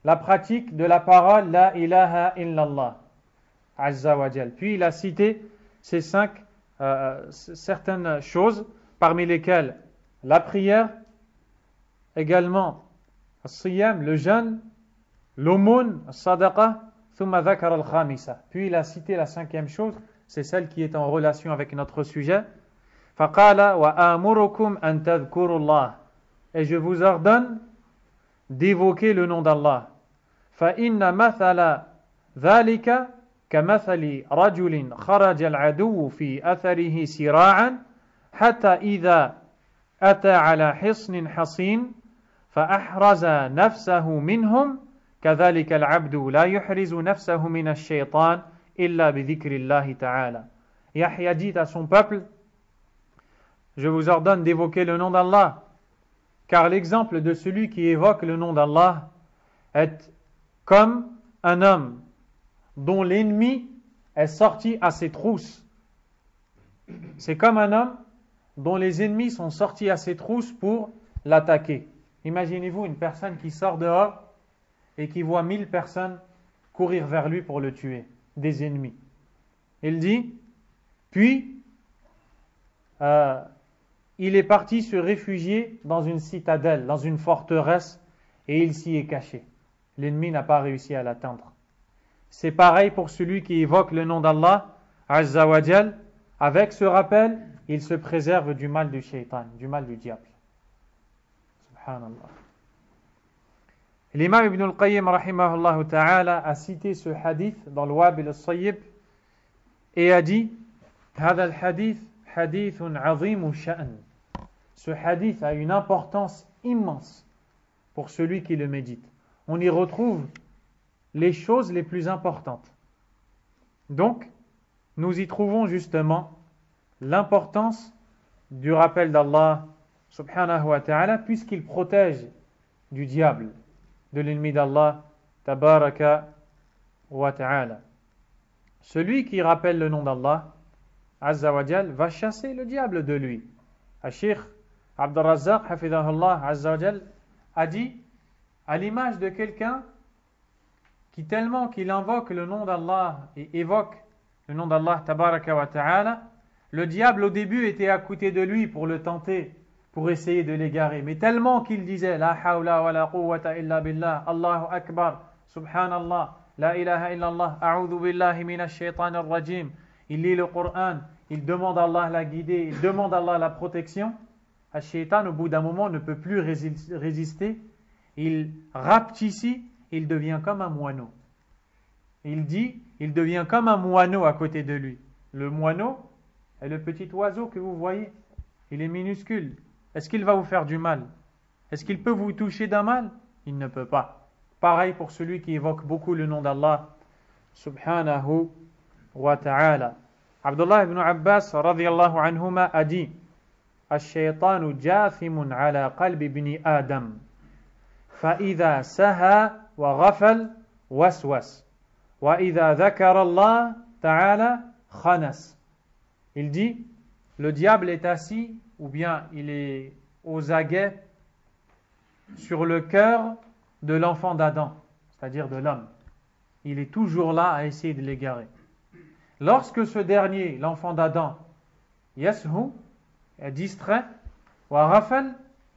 la pratique de la parole La ilaha illallah Azza wa Jal. Puis il a cité ces 5 certaines choses, parmi lesquelles la prière, également الصيام, le jeûne, l'aumône, الصدقة, ثم ذكر الخامسة. Puis il a cité la 5e chose, c'est celle qui est en relation avec notre sujet. فقال وآمركم أن تذكروا الله. Et je vous ordonne d'évoquer le nom d'Allah. فإن مثل ذلك كمثل رجل خرج العدو في أثره سراعا حتى إذا أتى على حصن حصين فأحرز نفسه منهم كذلك العبد لا يحرز نفسه من الشيطان إلا بذكر الله تعالى. Yahya dit à son peuple, je vous ordonne d'évoquer le nom d'Allah, car l'exemple de celui qui évoque le nom d'Allah est comme un homme dont l'ennemi est sorti à ses trousses. C'est comme un homme dont les ennemis sont sortis à ses trousses pour l'attaquer. Imaginez-vous une personne qui sort dehors et qui voit 1000 personnes courir vers lui pour le tuer, des ennemis. Il dit, puis il est parti se réfugier dans une citadelle, dans une forteresse, et il s'y est caché. L'ennemi n'a pas réussi à l'atteindre. C'est pareil pour celui qui évoque le nom d'Allah, Azza wa Jal. Avec ce rappel, il se préserve du mal du shaitan, du mal du diable. Subhanallah. L'imam Ibn al-Qayyim rahimahullah ta'ala a cité ce hadith dans le Wabil al-Sayyib et a dit هذا الحديث حديث عظيم الشأن. Ce hadith a une importance immense pour celui qui le médite. On y retrouve les choses les plus importantes. Donc, nous y trouvons justement l'importance du rappel d'Allah subhanahu wa ta'ala, puisqu'il protège du diable, de l'ennemi d'Allah tabaraka wa ta'ala. Celui qui rappelle le nom d'Allah Azza wa Jal va chasser le diable de lui. Al-Sheikh Abd al-Razzaq hafidahullah Azza wa Jal a dit, à l'image de quelqu'un qui tellement qu'il invoque le nom d'Allah et évoque le nom d'Allah tabaraka wa ta'ala, le diable au début était à côté de lui pour le tenter, pour essayer de l'égarer, mais tellement qu'il disait la hawla wa la quwwata illa billah, Allahu akbar, subhanallah, la ilaha illallah, a'udhu billahi minash shaitanir rajim. Il lit le Coran, il demande à Allah la guider, il demande à Allah la protection. Le shaitan au bout d'un moment ne peut plus résister, il rapetit, il devient comme un moineau. Il dit, il devient comme un moineau à côté de lui. Le moineau est le petit oiseau que vous voyez Il est minuscule. Est-ce qu'il va vous faire du mal? Est-ce qu'il peut vous toucher d'un mal? Il ne peut pas. Pareil pour celui qui évoque beaucoup le nom d'Allah subhanahu wa ta'ala. Abdullah ibn Abbas radiyallahu anhuma a dit: الشيطان جاثم على قلب ابن آدم فإذا سهى وغفل وسوس وإذا ذكر الله تعالى خنس. Il dit, le diable est assis, ou bien il est aux aguets sur le cœur de l'enfant d'Adam, c'est-à-dire de l'homme. Il est toujours là à essayer de l'égarer. Lorsque ce dernier, l'enfant d'Adam, yashu, est distrait, wa rafal,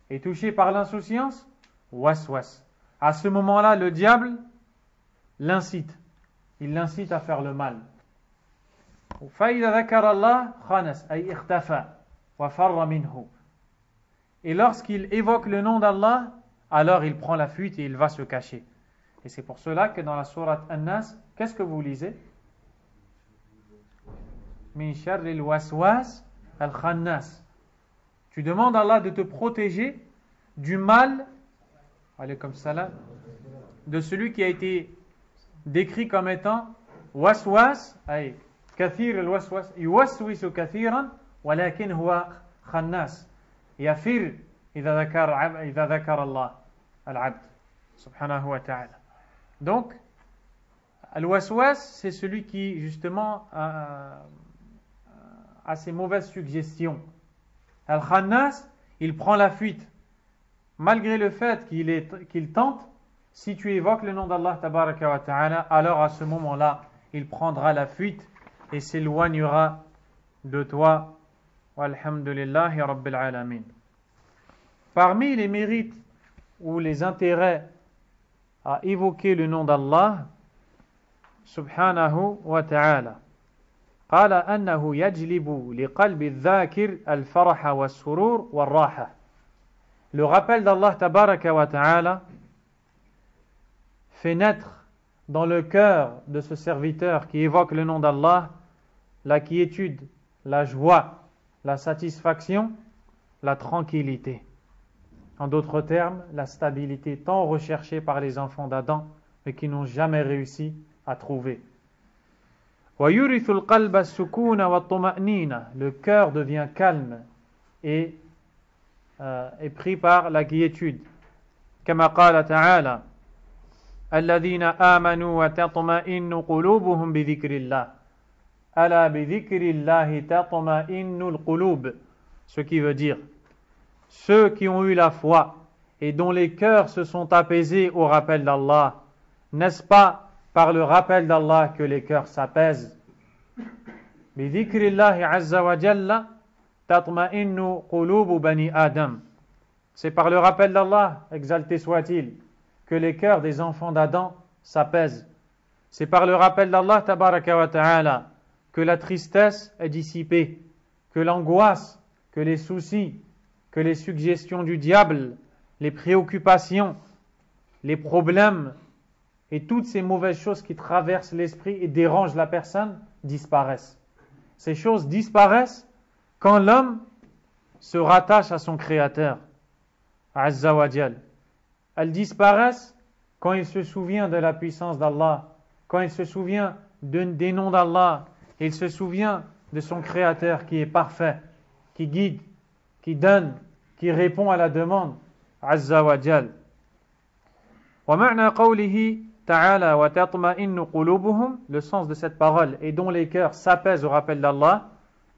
est touché par l'insouciance, waswas. À ce moment-là, le diable l'incite. Il l'incite à faire le mal. Et lorsqu'il évoque le nom d'Allah, alors il prend la fuite et il va se cacher. Et c'est pour cela que dans la sourate An-Nas, qu'est-ce que vous lisez? Min sharril waswas al-khannas. Tu demandes à Allah de te protéger du mal, alaykum salam, de celui qui a été décrit comme étant waswas, ay kathir al-waswas, yuwaswisu kathiran, walakin huwa khannas. Yafir idha dhakara Allah al-abd subhanahu wa ta'ala. Donc, al-waswas, c'est celui qui, justement, a ces mauvaises suggestions. Al-Khannas, il prend la fuite. Malgré le fait qu'il tente, si tu évoques le nom d'Allah tabaraka wa ta'ala, alors à ce moment-là, il prendra la fuite et s'éloignera de toi. Walhamdulillahi rabbil alamin. Parmi les mérites ou les intérêts à évoquer le nom d'Allah subhanahu wa ta'ala, قال أنه يجلب لقلب الذاكر الفرح والسرور والراحة. Le rappel d'Allah tabaraka wa ta'ala fait naître dans le cœur de ce serviteur qui évoque le nom d'Allah la quiétude, la joie, la satisfaction, la tranquillité. En d'autres termes, la stabilité tant recherchée par les enfants d'Adam mais qui n'ont jamais réussi à trouver. وَيُرِثُ الْقَلْبَ السُّكُونَ وَالطُّمَأْنِينَ. Le cœur devient calme et est pris par la quiétude. كما قال تعالى الذين آمنوا وتطمئن قلوبهم بذكر الله ألا بذكر الله تطمئن القلوب. Ce qui veut dire ceux qui ont eu la foi et dont les cœurs se sont apaisés au rappel d'Allah, n'est-ce pas par le rappel d'Allah que les cœurs s'apaisent? Bidhikrillahi azza wa jalla tatma'innu qulubu bani Adam. C'est par le rappel d'Allah, exalté soit-il, que les cœurs des enfants d'Adam s'apaisent. C'est par le rappel d'Allah tabaraka wa ta'ala que la tristesse est dissipée, que l'angoisse, que les soucis, que les suggestions du diable, les préoccupations, les problèmes et toutes ces mauvaises choses qui traversent l'esprit et dérangent la personne disparaissent. Ces choses disparaissent quand l'homme se rattache à son Créateur, Azza wa Jal. Elles disparaissent quand il se souvient de la puissance d'Allah, quand il se souvient des noms d'Allah, il se souvient de son Créateur qui est parfait, qui guide, qui donne, qui répond à la demande, Azza wa Jal. ومعنى قوله تعالى وتطمئن قلوبهم, le sens de cette parole et dont les cœurs s'apaisent au rappel d'Allah,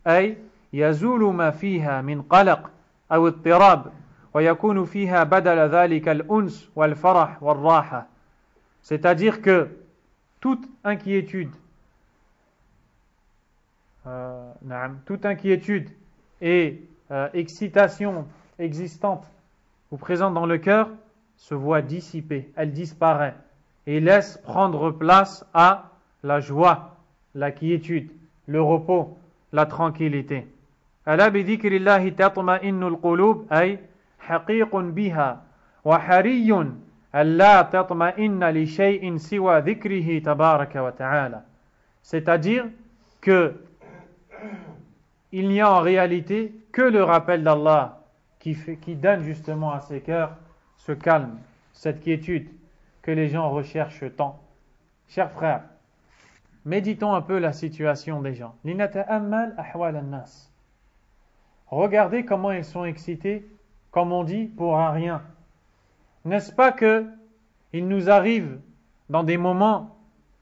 أي يزول ما فيها من قلق أو اضطراب ويكون فيها بدل ذلك الأنس والفرح والراحة. C'est-à-dire que toute inquiétude et excitation existante ou présente dans le cœur se voit dissipée, elle disparaît et laisse prendre place à la joie, la quiétude, le repos, la tranquillité. ألا بذكر الله تطمئن القلوب أي حقيق بها وحري ألا تطمئن لشيء سوى ذكره تبارك وتعالى. C'est-à-dire que il n'y a en réalité que le rappel d'Allah qui donne justement à ces cœurs ce calme, cette quiétude que les gens recherchent tant. Chers frères, méditons un peu la situation des gens. Linata'ammal ahwal an-nas. Regardez comment ils sont excités, comme on dit, pour un rien. N'est-ce pas que il nous arrive dans des moments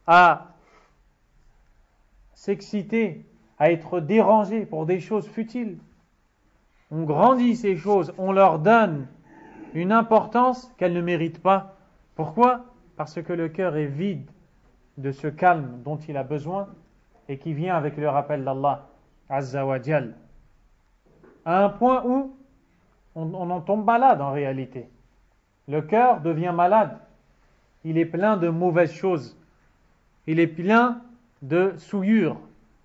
à s'exciter, à être dérangés pour des choses futiles? On grandit ces choses, on leur donne une importance qu'elles ne méritent pas. Pourquoi? Parce que le cœur est vide de ce calme dont il a besoin et qui vient avec le rappel d'Allah Azza wa Jal. À un point où on en tombe malade en réalité. Le cœur devient malade. Il est plein de mauvaises choses. Il est plein de souillures,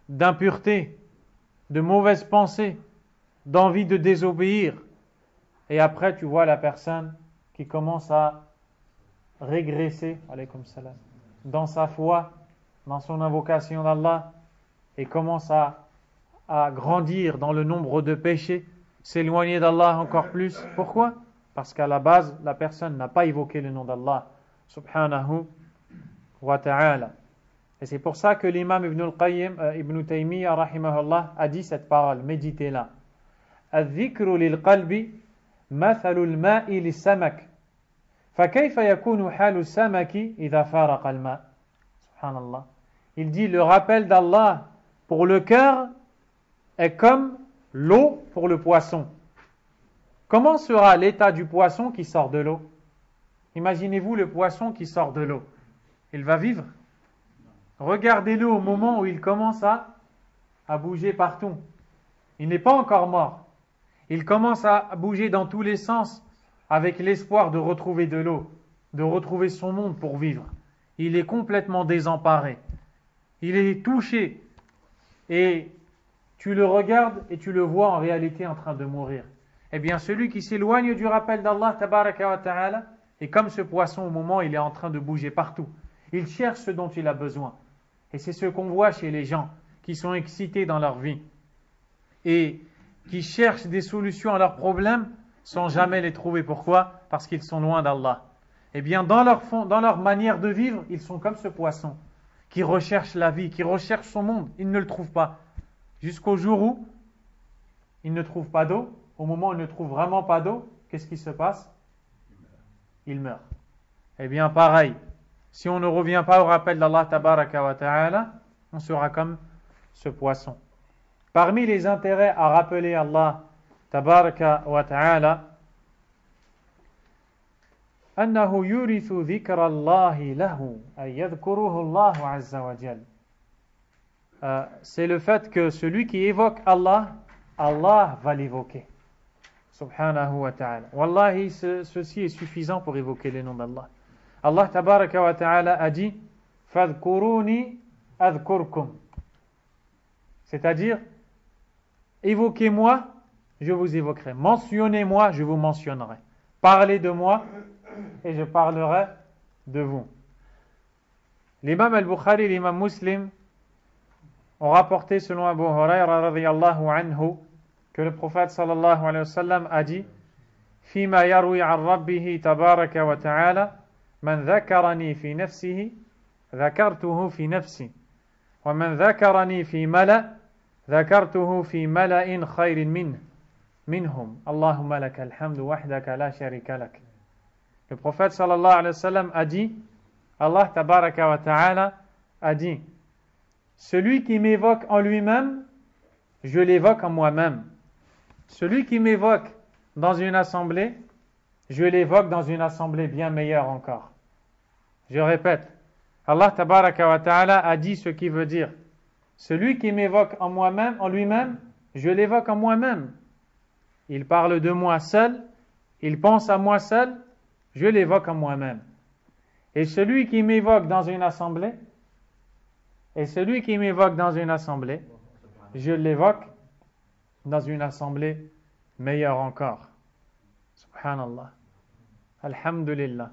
d'impuretés, de mauvaises pensées, d'envie de désobéir. Et après, tu vois la personne qui commence à régresser, alaykoum salam, dans sa foi, dans son invocation d'Allah, et commence à grandir dans le nombre de péchés, s'éloigner d'Allah encore plus. Pourquoi? Parce qu'à la base, la personne n'a pas évoqué le nom d'Allah, subhanahu wa ta'ala. Et c'est pour ça que l'imam Ibn al-Qayyim, Ibn Taymiyyah, rahimahullah, a dit cette parole, méditez-la. الذكر للقلب مثل الماء للسمك فكيف يكون حال السمك إذا فارق الماء. Subhanallah. Il dit le rappel d'Allah pour le cœur est comme l'eau pour le poisson. Comment sera l'état du poisson qui sort de l'eau? Imaginez-vous le poisson qui sort de l'eau. Il va vivre? Regardez-le au moment où il commence à bouger partout. Il n'est pas encore mort. Il commence à bouger dans tous les sens avec l'espoir de retrouver de l'eau, de retrouver son monde pour vivre. Il est complètement désemparé. Il est touché. Et tu le regardes et tu le vois en réalité en train de mourir. Eh bien, celui qui s'éloigne du rappel d'Allah, tabaraka wa ta'ala, est comme ce poisson au moment où il est en train de bouger partout. Il cherche ce dont il a besoin. Et c'est ce qu'on voit chez les gens qui sont excités dans leur vie et qui cherchent des solutions à leurs problèmes sans jamais les trouver. Pourquoi? Parce qu'ils sont loin d'Allah. Eh bien, dans leur manière de vivre, ils sont comme ce poisson qui recherche la vie, qui recherche son monde. Il ne le trouve pas. Jusqu'au jour où il ne trouve pas d'eau. Au moment où il ne trouve vraiment pas d'eau, qu'est-ce qui se passe? Il meurt. Eh bien, pareil. Si on ne revient pas au rappel d'Allah tabaraka wa ta'ala, on sera comme ce poisson. Parmi les intérêts à rappeler Allah tabaraka wa ta'ala, أنه يورث ذكر الله له أي يذكره الله عز وجل. C'est le fait que celui qui évoque Allah, Allah va l'évoquer. Subhanahu wa ta'ala. Wallahi, ceci est suffisant pour évoquer les noms d'Allah. Allah tabaraka wa ta'ala a dit Fadhkuruni adhkurkum. C'est-à-dire, évoquez-moi, je vous évoquerai. Mentionnez-moi, je vous mentionnerai. Parlez de moi et je parlerai de vous. L'imam al-Bukhari et l'imam Muslim ont rapporté selon Abu Huraira radiyallahu anhu que le prophète sallallahu alayhi wa sallam a dit Fima yarwi an rabbihi tabaraka wa ta'ala Man dhakarani fi nafsihi dhakartuhu fi nafsi wa man dhakarani fi mala dhakartuhu fi mala'in khayrin minhum Allahumma lakal hamdu wahdaka la sharika lak. Le prophète sallallahu alayhi wa sallam a dit Allah tabaraka wa ta'ala a dit celui qui m'évoque en lui-même je l'évoque en moi-même. Celui qui m'évoque dans une assemblée, je l'évoque dans une assemblée bien meilleure encore. Je répète, Allah tabaraka wa ta'ala a dit ce qui veut dire celui qui m'évoque en moi-même, en lui-même, je l'évoque en moi-même. Il parle de moi seul, il pense à moi seul, je l'évoque en moi-même. Et celui qui m'évoque dans une assemblée, je l'évoque dans une assemblée meilleure encore. Subhanallah. Alhamdulillah.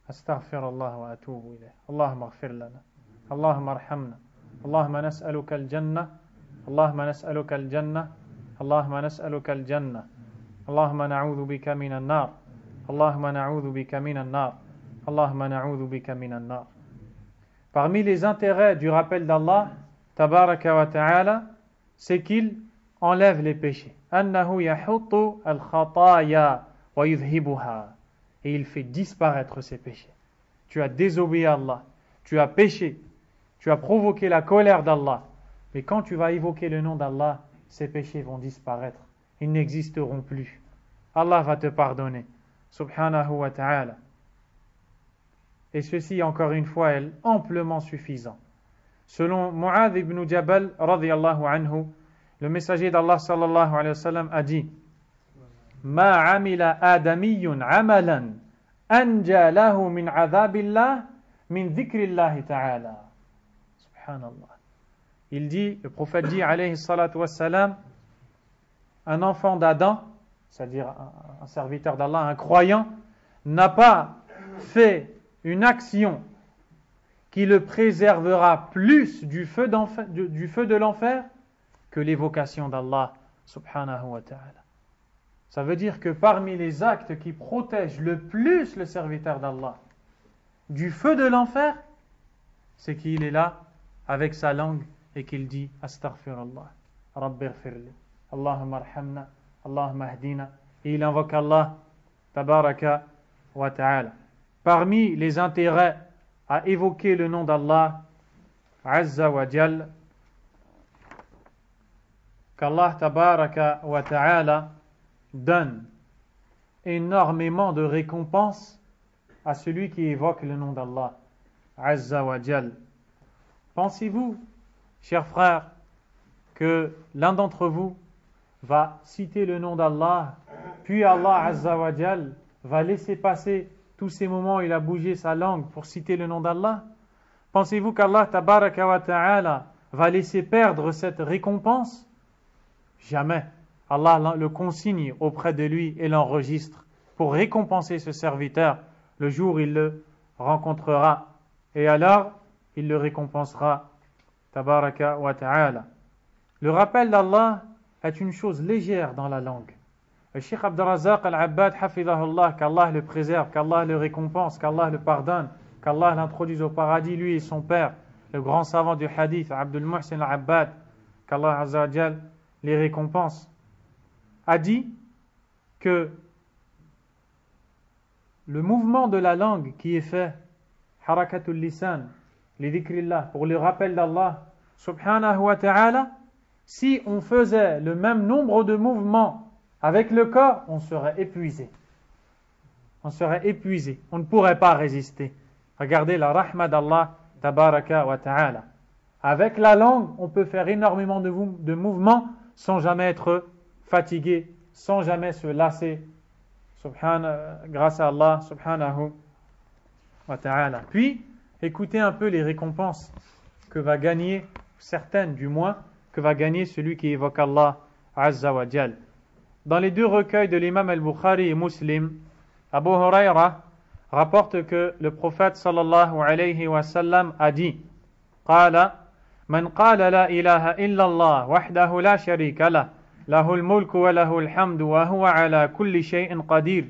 Astaghfirullah wa atubu ilayh. Allahumma ighfir lana. Allahumma arhamna. Allahumma nas'aluka al-jannah, Allahumma nas'aluka al-jannah, Allahumma nas'aluka al-jannah, Allahumma na'udhu bika minan nar, Allahumma na'udhu bika minan nar, Allahumma na'udhu bika minan nar. Parmi les intérêts du rappel d'Allah, tabaraka wa ta'ala, c'est qu'il enlève les péchés. Annahu yahuttu al-khataya wa yudhibuha. Et il fait disparaître ces péchés. Tu as désobéi à Allah, tu as péché, tu as provoqué la colère d'Allah. Mais quand tu vas évoquer le nom d'Allah, ces péchés vont disparaître. Ils n'existeront plus. Allah va te pardonner. Subhanahu wa ta'ala. Et ceci, encore une fois, est amplement suffisant. Selon Mu'adh ibn Jabal, radiyallahu anhu, le messager d'Allah sallallahu alayhi wa sallam a dit: Ma amila adamiyyun amalan anja lahu min adhabillah min dhikrillahi ta'ala. Subhanallah. Il dit, le prophète dit, alayhi salatu wassalam, un enfant d'Adam, c'est-à-dire un serviteur d'Allah, un croyant, n'a pas fait une action qui le préservera plus du feu de l'enfer que l'évocation d'Allah subhanahu wa ta'ala. Ça veut dire que parmi les actes qui protègent le plus le serviteur d'Allah du feu de l'enfer, c'est qu'il est là avec sa langue et qu'il dit Astaghfirullah, Rabbighfirli, Allahumma arhamna, Allahumma ahdina, et il invoque Allah tabaraka wa ta'ala. Parmi les intérêts à évoquer le nom d'Allah Azza wa Jal, qu'Allah tabaraka wa ta'ala donne énormément de récompenses à celui qui évoque le nom d'Allah Azza wa Jal. Pensez-vous, chers frères, que l'un d'entre vous va citer le nom d'Allah, puis Allah Azza wa Jal va laisser passer tous ces moments où il a bougé sa langue pour citer le nom d'Allah? Pensez-vous qu'Allah tabaraka wa ta'ala va laisser perdre cette récompense? Jamais. Allah le consigne auprès de lui et l'enregistre pour récompenser ce serviteur le jour où il le rencontrera. Et alors, il le récompensera. Tabaraka wa ta'ala. Le rappel d'Allah est une chose légère dans la langue. Le Cheikh Abd al-Razzaq al-Abbad, hafidhahullah, qu'Allah le préserve, qu'Allah le récompense, qu'Allah le pardonne, qu'Allah l'introduise au paradis, lui et son père, le grand savant du hadith, Abdul Muhsin al-Abbad, qu'Allah Azza wa Jal les récompense, a dit que le mouvement de la langue qui est fait, harakatul lisan, li dhikrillah, pour le rappel d'Allah, subhanahu wa ta'ala, si on faisait le même nombre de mouvements avec le corps, on serait épuisé. On serait épuisé. On ne pourrait pas résister. Regardez la rahma d'Allah, tabaraka wa ta'ala. Avec la langue, on peut faire énormément de mouvements sans jamais être fatigué, sans jamais se lasser. Grâce à Allah, subhanahu wa ta'ala. Puis, écoutez un peu les récompenses que va gagner, certaines du moins, que va gagner celui qui évoque Allah Azza wa Jal. Dans les deux recueils de l'imam al-Bukhari et Muslim, Abu Huraira rapporte que le prophète sallallahu alayhi wa sallam a dit: Qala, man qala la ilaha illallah wahdahu la sharika lah, lahul mulku wa lahul hamdu wa huwa ala kulli shay'in qadir,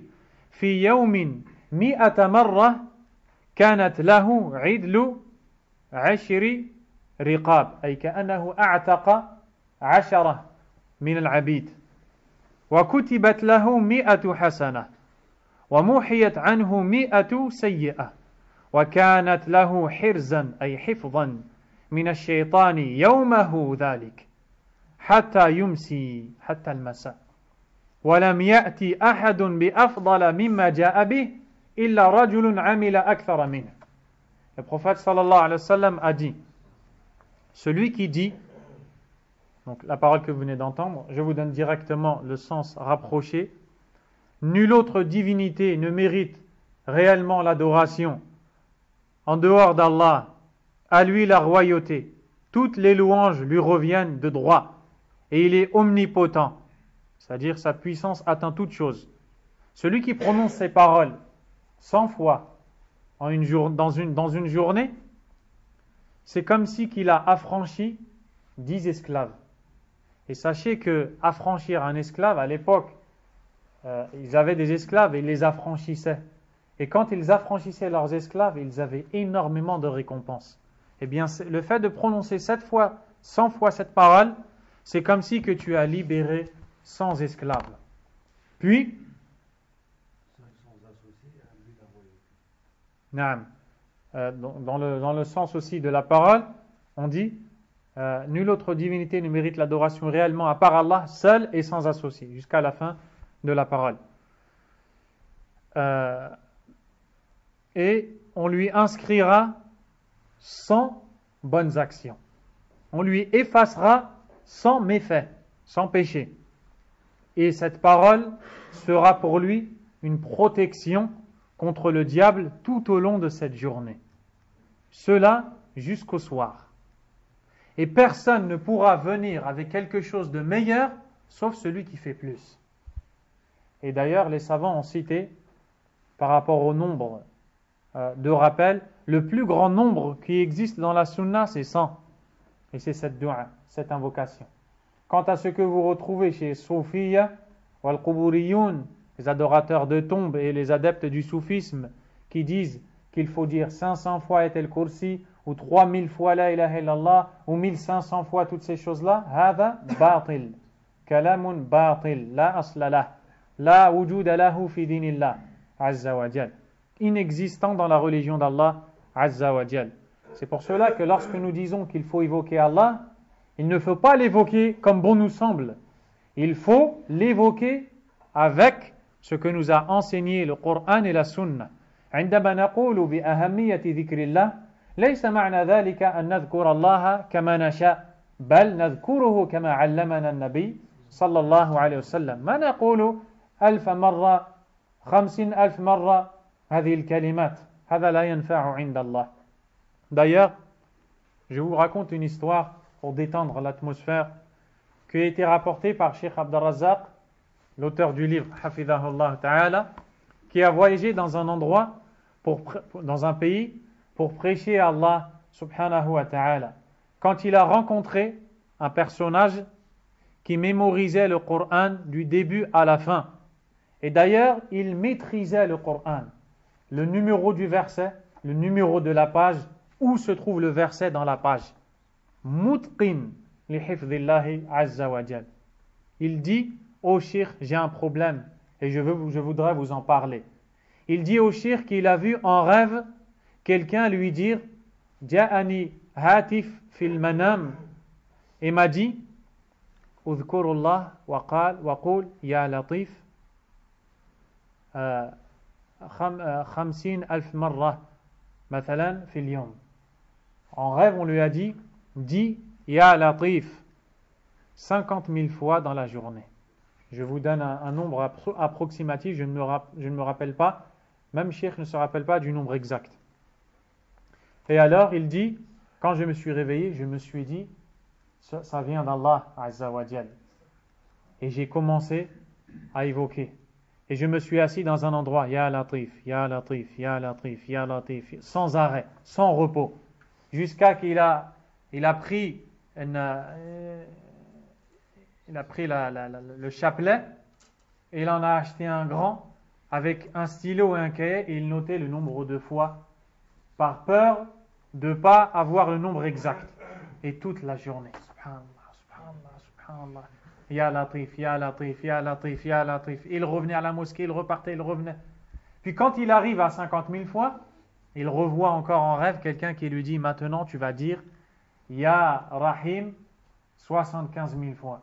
fi yawmin mi'ata marra, kanat lahu idlu 10 riqab, ay ka'annahu a'taqa 10 min al-'abid. وكتبت له 100 حسنة ومحيت عنه 100 سيئة وكانت له حرزا أي حفظا من الشيطان يومه ذلك حتى يمسي حتى المساء ولم يأتي أحد بأفضل مما جاء به إلا رجل عمل أكثر منه. Le prophète sallallahu alayhi wa sallam a dit: celui qui dit, donc la parole que vous venez d'entendre, je vous donne directement le sens rapproché. Nulle autre divinité ne mérite réellement l'adoration en dehors d'Allah. À lui la royauté. Toutes les louanges lui reviennent de droit. Et il est omnipotent. C'est-à-dire sa puissance atteint toutes choses. Celui qui prononce ces paroles 100 fois dans une journée, c'est comme si qu'il a affranchi 10 esclaves. Et sachez que affranchir un esclave, à l'époque, ils avaient des esclaves et ils les affranchissaient. Et quand ils affranchissaient leurs esclaves, ils avaient énormément de récompenses. Eh bien, le fait de prononcer 100 fois cette parole, c'est comme si que tu as libéré 100 esclaves. Puis, dans le sens aussi de la parole, on dit nulle autre divinité ne mérite l'adoration réellement à part Allah, seul et sans associé, jusqu'à la fin de la parole. Et on lui inscrira 100 bonnes actions. On lui effacera 100 méfaits, 100 péchés. Et cette parole sera pour lui une protection contre le diable tout au long de cette journée. Cela jusqu'au soir. Et personne ne pourra venir avec quelque chose de meilleur, sauf celui qui fait plus. Et d'ailleurs, les savants ont cité, par rapport au nombre de rappels, le plus grand nombre qui existe dans la sunna, c'est 100. Et c'est cette dua, cette invocation. Quant à ce que vous retrouvez chez Soufiyya, wal-Quburiyun, les adorateurs de tombes et les adeptes du soufisme, qui disent qu'il faut dire 500 fois Ayatul Kursi, ou 3000 fois La ilaha illallah, ou 1500 fois toutes ces choses-là, hada batil, kalamun batil, la aslalah, la wujuda lahu fi dinillah, azza wa jal. Inexistant dans la religion d'Allah, azza wa jal. C'est pour cela que lorsque nous disons qu'il faut évoquer Allah, il ne faut pas l'évoquer comme bon nous semble. Il faut l'évoquer avec ce que nous a enseigné le Coran et la Sunna. عندما نقول بأهمية ذكر الله ليس معنى ذلك أن نذكر الله كما نشاء بل نذكره كما علمنا النبي صلى الله عليه وسلم ما نقول 1000 مرة 50,000 مرة هذه الكلمات هذا لا ينفع عند الله. D'ailleurs, je vous raconte une histoire pour détendre l'atmosphère qui a été rapportée par Cheikh Abd al-Razzaq, l'auteur du livre Hafidhahullah Ta'ala, qui a voyagé dans un endroit, dans un pays, pour prêcher à Allah subhanahu wa ta'ala. Quand il a rencontré un personnage qui mémorisait le Coran du début à la fin. Et d'ailleurs, il maîtrisait le Coran, le numéro du verset, le numéro de la page, où se trouve le verset dans la page. Mutqin li hifdhillahi azza wa jal. Il dit, ô Cheikh, j'ai un problème et je voudrais vous en parler. Il dit au Cheikh qu'il a vu en rêve quelqu'un lui dire Ja'ani hatif fil manam, et m'a dit Udhkurullah wa qul ya latif 50,000 marra mathalan fil yawm. En rêve, on lui a dit dis ya latif 50 000 fois dans la journée. Je vous donne un nombre approximatif, je ne me rappelle pas, même Cheikh ne se rappelle pas du nombre exact. Et alors il dit, quand je me suis réveillé, je me suis dit, ça vient d'Allah Azza wa Jal. Et j'ai commencé à évoquer. Et je me suis assis dans un endroit, Ya Latif, Ya Latif, Ya Latif, Ya Latif, sans arrêt, sans repos, jusqu'à qu'il a pris le chapelet et il en a acheté un grand avec un stylo et un cahier et il notait le nombre de fois par peur de ne pas avoir le nombre exact. Et toute la journée, subhanallah, subhanallah, subhanallah, Ya Latif, Ya Latif, Ya Latif, Ya Latif. Il revenait à la mosquée, il repartait, il revenait. Puis quand il arrive à 50 000 fois, il revoit encore en rêve quelqu'un qui lui dit maintenant tu vas dire Ya Rahim 75 000 fois.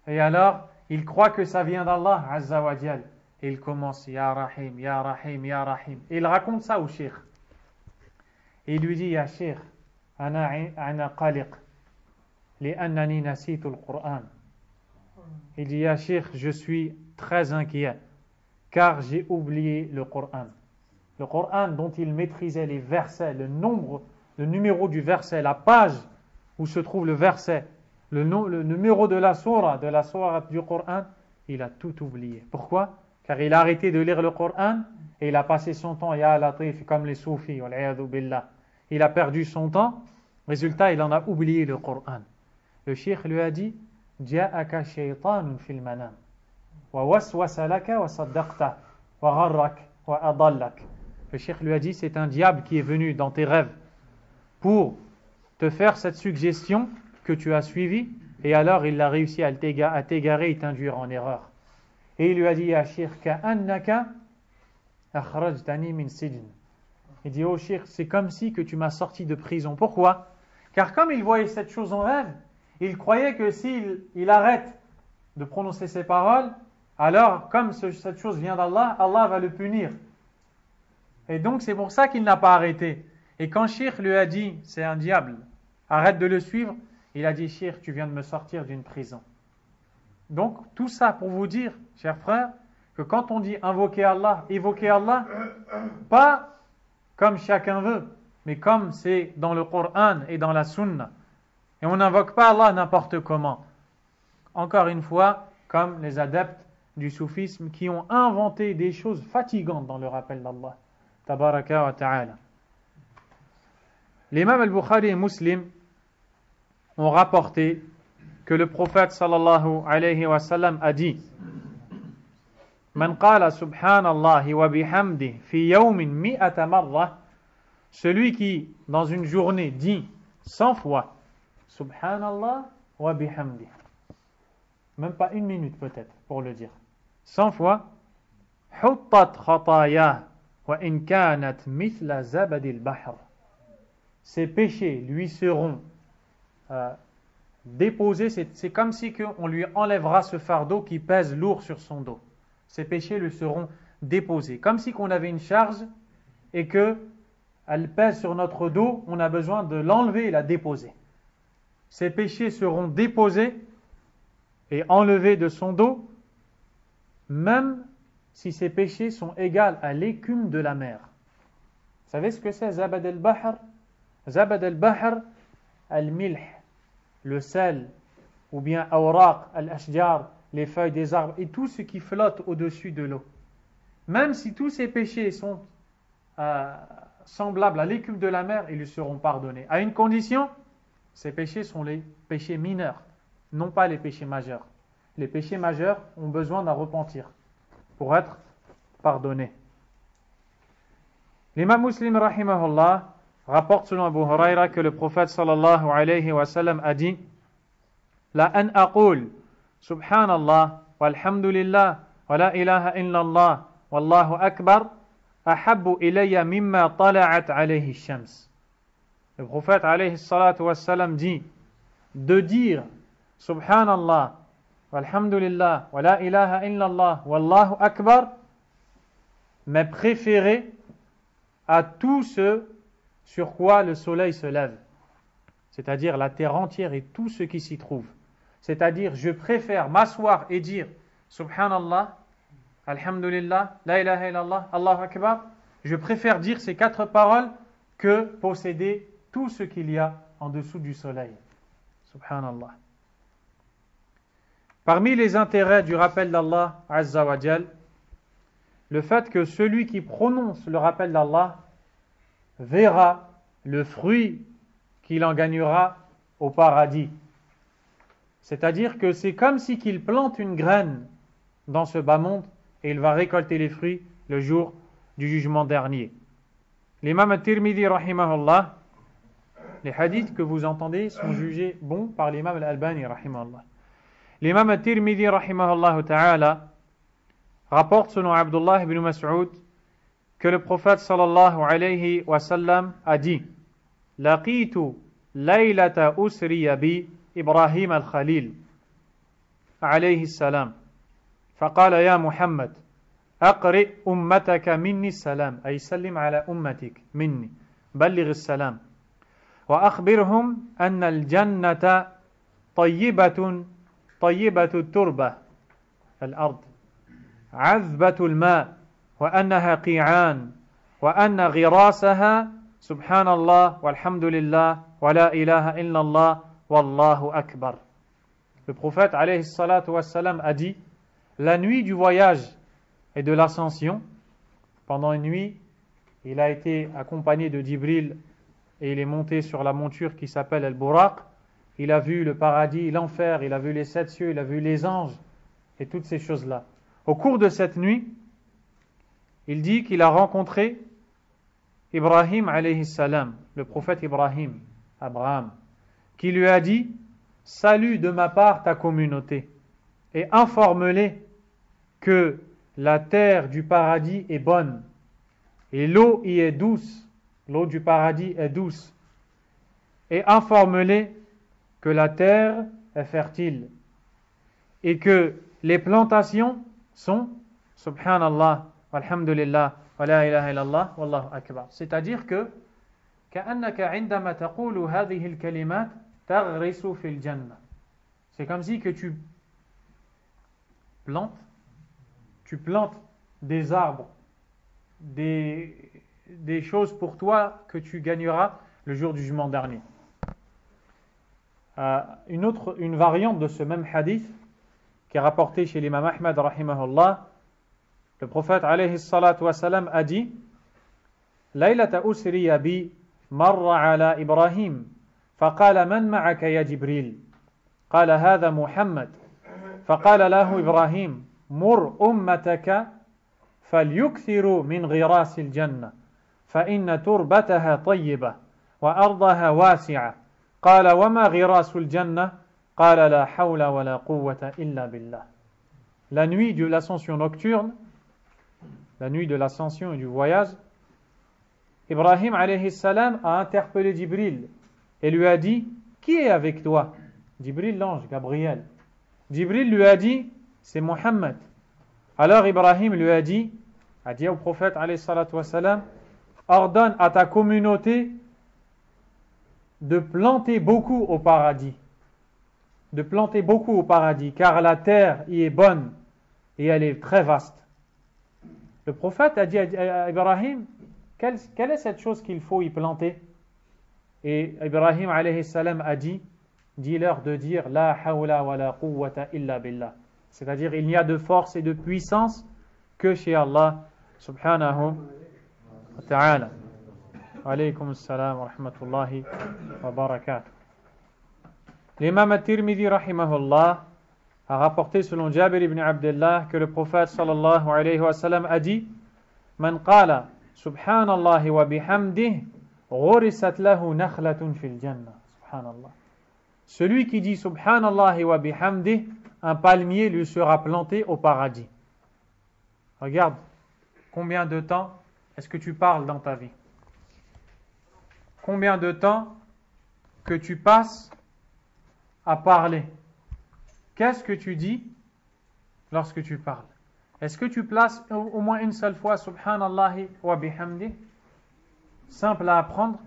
Et alors, il croit que ça vient d'Allah Azza wa Jal. Et il commence Ya Rahim, Ya Rahim, Ya Rahim. Et il raconte ça au Cheikh. Et il lui dit Ya Cheikh, ana qaliq li'annani nasitu al-Qur'an. Il dit Ya Cheikh, je suis très inquiet car j'ai oublié le Coran. Le Coran dont il maîtrisait les versets, le numéro du verset, la page où se trouve le verset, le numéro de la sourate du Coran, il a tout oublié. Pourquoi? Car il a arrêté de lire le Coran et il a passé son temps, Ya Latif, comme les soufis, il a perdu son temps Résultat, il en a oublié le Coran. Le cheikh lui a dit Ja'aka shaytanun fil manam wa waswasa laka wa saddaqta wa gharrak wa adallak. Le cheikh lui a dit c'est un diable qui est venu dans tes rêves pour te faire cette suggestion que tu as suivie, et alors il a réussi à t'égarer et t'induire en erreur. Et il lui a dit Ya cheikh ka'annaka akhrajtani min sijn. Il dit oh cheikh, c'est comme si que tu m'as sorti de prison. Pourquoi? Car comme il voyait cette chose en rêve, il croyait que s'il arrête de prononcer ces paroles, alors comme cette chose vient d'Allah, Allah va le punir. Et donc c'est pour ça qu'il n'a pas arrêté. Et quand Cheikh lui a dit, c'est un diable, arrête de le suivre, il a dit Cheikh, tu viens de me sortir d'une prison. Donc tout ça pour vous dire, chers frères, que quand on dit invoquer Allah, évoquer Allah, pas comme chacun veut, mais comme c'est dans le Coran et dans la Sunna. Et on n'invoque pas Allah n'importe comment. Encore une fois, comme les adeptes du soufisme qui ont inventé des choses fatigantes dans le rappel d'Allah. Tabaraka wa ta'ala. L'imam al-Bukhari et Muslim ont rapporté que le prophète sallallahu alayhi wa sallam a dit Man qala subhanallahi wa bihamdi fi yawmin mi'ata marra, celui qui dans une journée dit 100 fois subhanallah wa bihamdi, même pas une minute peut-être pour le dire 100 fois, huttat khataya wa in kanat mithla zabadil bahr, ses péchés lui seront déposés. C'est comme si on lui enlèvera ce fardeau qui pèse lourd sur son dos. Ses péchés lui seront déposés, comme si qu'on avait une charge et que elle pèse sur notre dos, on a besoin de l'enlever et la déposer. Ses péchés seront déposés et enlevés de son dos, même si ses péchés sont égaux à l'écume de la mer. Vous savez ce que c'est Zabad al-Bahr? Zabad al-Bahr, al-Milh, le sel, ou bien awraq, al-ashjar, les feuilles des arbres, et tout ce qui flotte au-dessus de l'eau. Même si tous ces péchés sont semblables à l'écume de la mer, ils lui seront pardonnés. À une condition, ces péchés sont les péchés mineurs, non pas les péchés majeurs. Les péchés majeurs ont besoin d'un repentir pour être pardonnés. L'imam Muslim rahimahullah rapporte selon Abu Huraira que le prophète sallallahu alayhi wa sallam a dit La an aqul subhanallah walhamdulillah wa la ilaha illallah wallahu akbar ahabbu ilayya mimma tala'at alayhi shams. Le prophète alayhi salatu wa sallam dit de dire subhanallah walhamdulillah wa la ilaha illallah wallahu akbar m'est préféré à tout ce sur quoi le soleil se lève, c'est-à-dire la terre entière et tout ce qui s'y trouve. C'est-à-dire, je préfère m'asseoir et dire subhanallah, alhamdulillah, la ilaha illallah, Allahu akbar. Je préfère dire ces 4 paroles que posséder tout ce qu'il y a en dessous du soleil. Subhanallah. Parmi les intérêts du rappel d'Allah Azza wa Jal, le fait que celui qui prononce le rappel d'Allah verra le fruit qu'il en gagnera au paradis. C'est-à-dire que c'est comme si qu'il plante une graine dans ce bas monde et il va récolter les fruits le jour du jugement dernier. L'imam al-Tirmidhi rahimahullah, les hadiths que vous entendez sont jugés bons par l'imam al-Albani rahimahullah. L'imam al-Tirmidhi rahimahullah ta'ala rapporte selon Abdullah ibn Mas'ud que le prophète sallallahu alayhi wa sallam a dit Laqitu laylata usriya bi Ibrahim al-Khalil alayhi salam فقال يا محمد أقرئ أمتك مني السلام أي سلم على أمتك مني بلغ السلام وأخبرهم أن الجنة طيبة التربة الأرض عذبة الماء وأنها قيعان وأن غراسها سبحان الله والحمد لله ولا إله إلا الله والله أكبر. Le prophète alayhi salatu wassalam a dit la nuit du voyage et de l'ascension, pendant une nuit, il a été accompagné de Jibril et il est monté sur la monture qui s'appelle Al-Buraq. Il a vu le paradis, l'enfer, il a vu les 7 cieux, il a vu les anges et toutes ces choses-là. Au cours de cette nuit, il dit qu'il a rencontré Ibrahim alayhi salam, le prophète Ibrahim, Abraham, qui lui a dit « Salut de ma part ta communauté et informe-les que la terre du paradis est bonne et l'eau y est douce, l'eau du paradis est douce, et informe-les que la terre est fertile et que les plantations sont subhanallah, walhamdulillah, wa la ilaha illallah, wallahu akbar. C'est-à-dire que كأنك عندما تقول هذه الكلمات تغرس في الجنة. C'est comme si que tu plantes des arbres, des choses pour toi que tu gagneras le jour du jugement dernier. Une variante de ce même hadith qui est rapporté chez l'imam Ahmad rahimahullah, le prophète alayhi salatu wa salam a dit Laylata usriya bi marra ala Ibrahim faqala man ma'aka ya Jibril qala hadha Muhammad faqala lahu Ibrahim mur ummataka falyukthiru min ghirasi al-jannah fa inna turbataha tayyibah wa ardaha wasi'ah qala wa ma ghirasu al-jannah qala la hawla wa la quwwata illa billah. La nuit de l'ascension nocturne, la nuit de l'ascension et du voyage, Ibrahim alayhi salam a interpellé Jibril et lui a dit qui est avec toi? Jibril, l'ange, Gabriel. Jibril lui a dit c'est Muhammad. Alors Ibrahim lui a dit au prophète alayhi salatu wassalam, ordonne à ta communauté de planter beaucoup au paradis, car la terre y est bonne et elle est très vaste. Le prophète a dit à Ibrahim, quelle est cette chose qu'il faut y planter? Et Ibrahim alayhi salam a dit, dis-leur de dire la hawla wa la quwwata illa billah. C'est-à-dire, il n'y a de force et de puissance que chez Allah subhanahu wa ta'ala. Wa alaykum assalam wa rahmatullahi wa barakatuh. L'imam at-Tirmidhi rahimahullah a rapporté selon Jabir ibn Abdullah que le prophète sallallahu alayhi wa sallam a dit Man qala subhanallahi wa bihamdih ghurisat lahu nakhlatun fil jannah. Subhanallah. Celui qui dit subhanallahi wa bihamdih, un palmier lui sera planté au paradis. Regarde, combien de temps est-ce que tu parles dans ta vie? Combien de temps que tu passes à parler? Qu'est-ce que tu dis lorsque tu parles? Est-ce que tu places au moins une seule fois subhanallahi wa bihamdi? Simple à apprendre,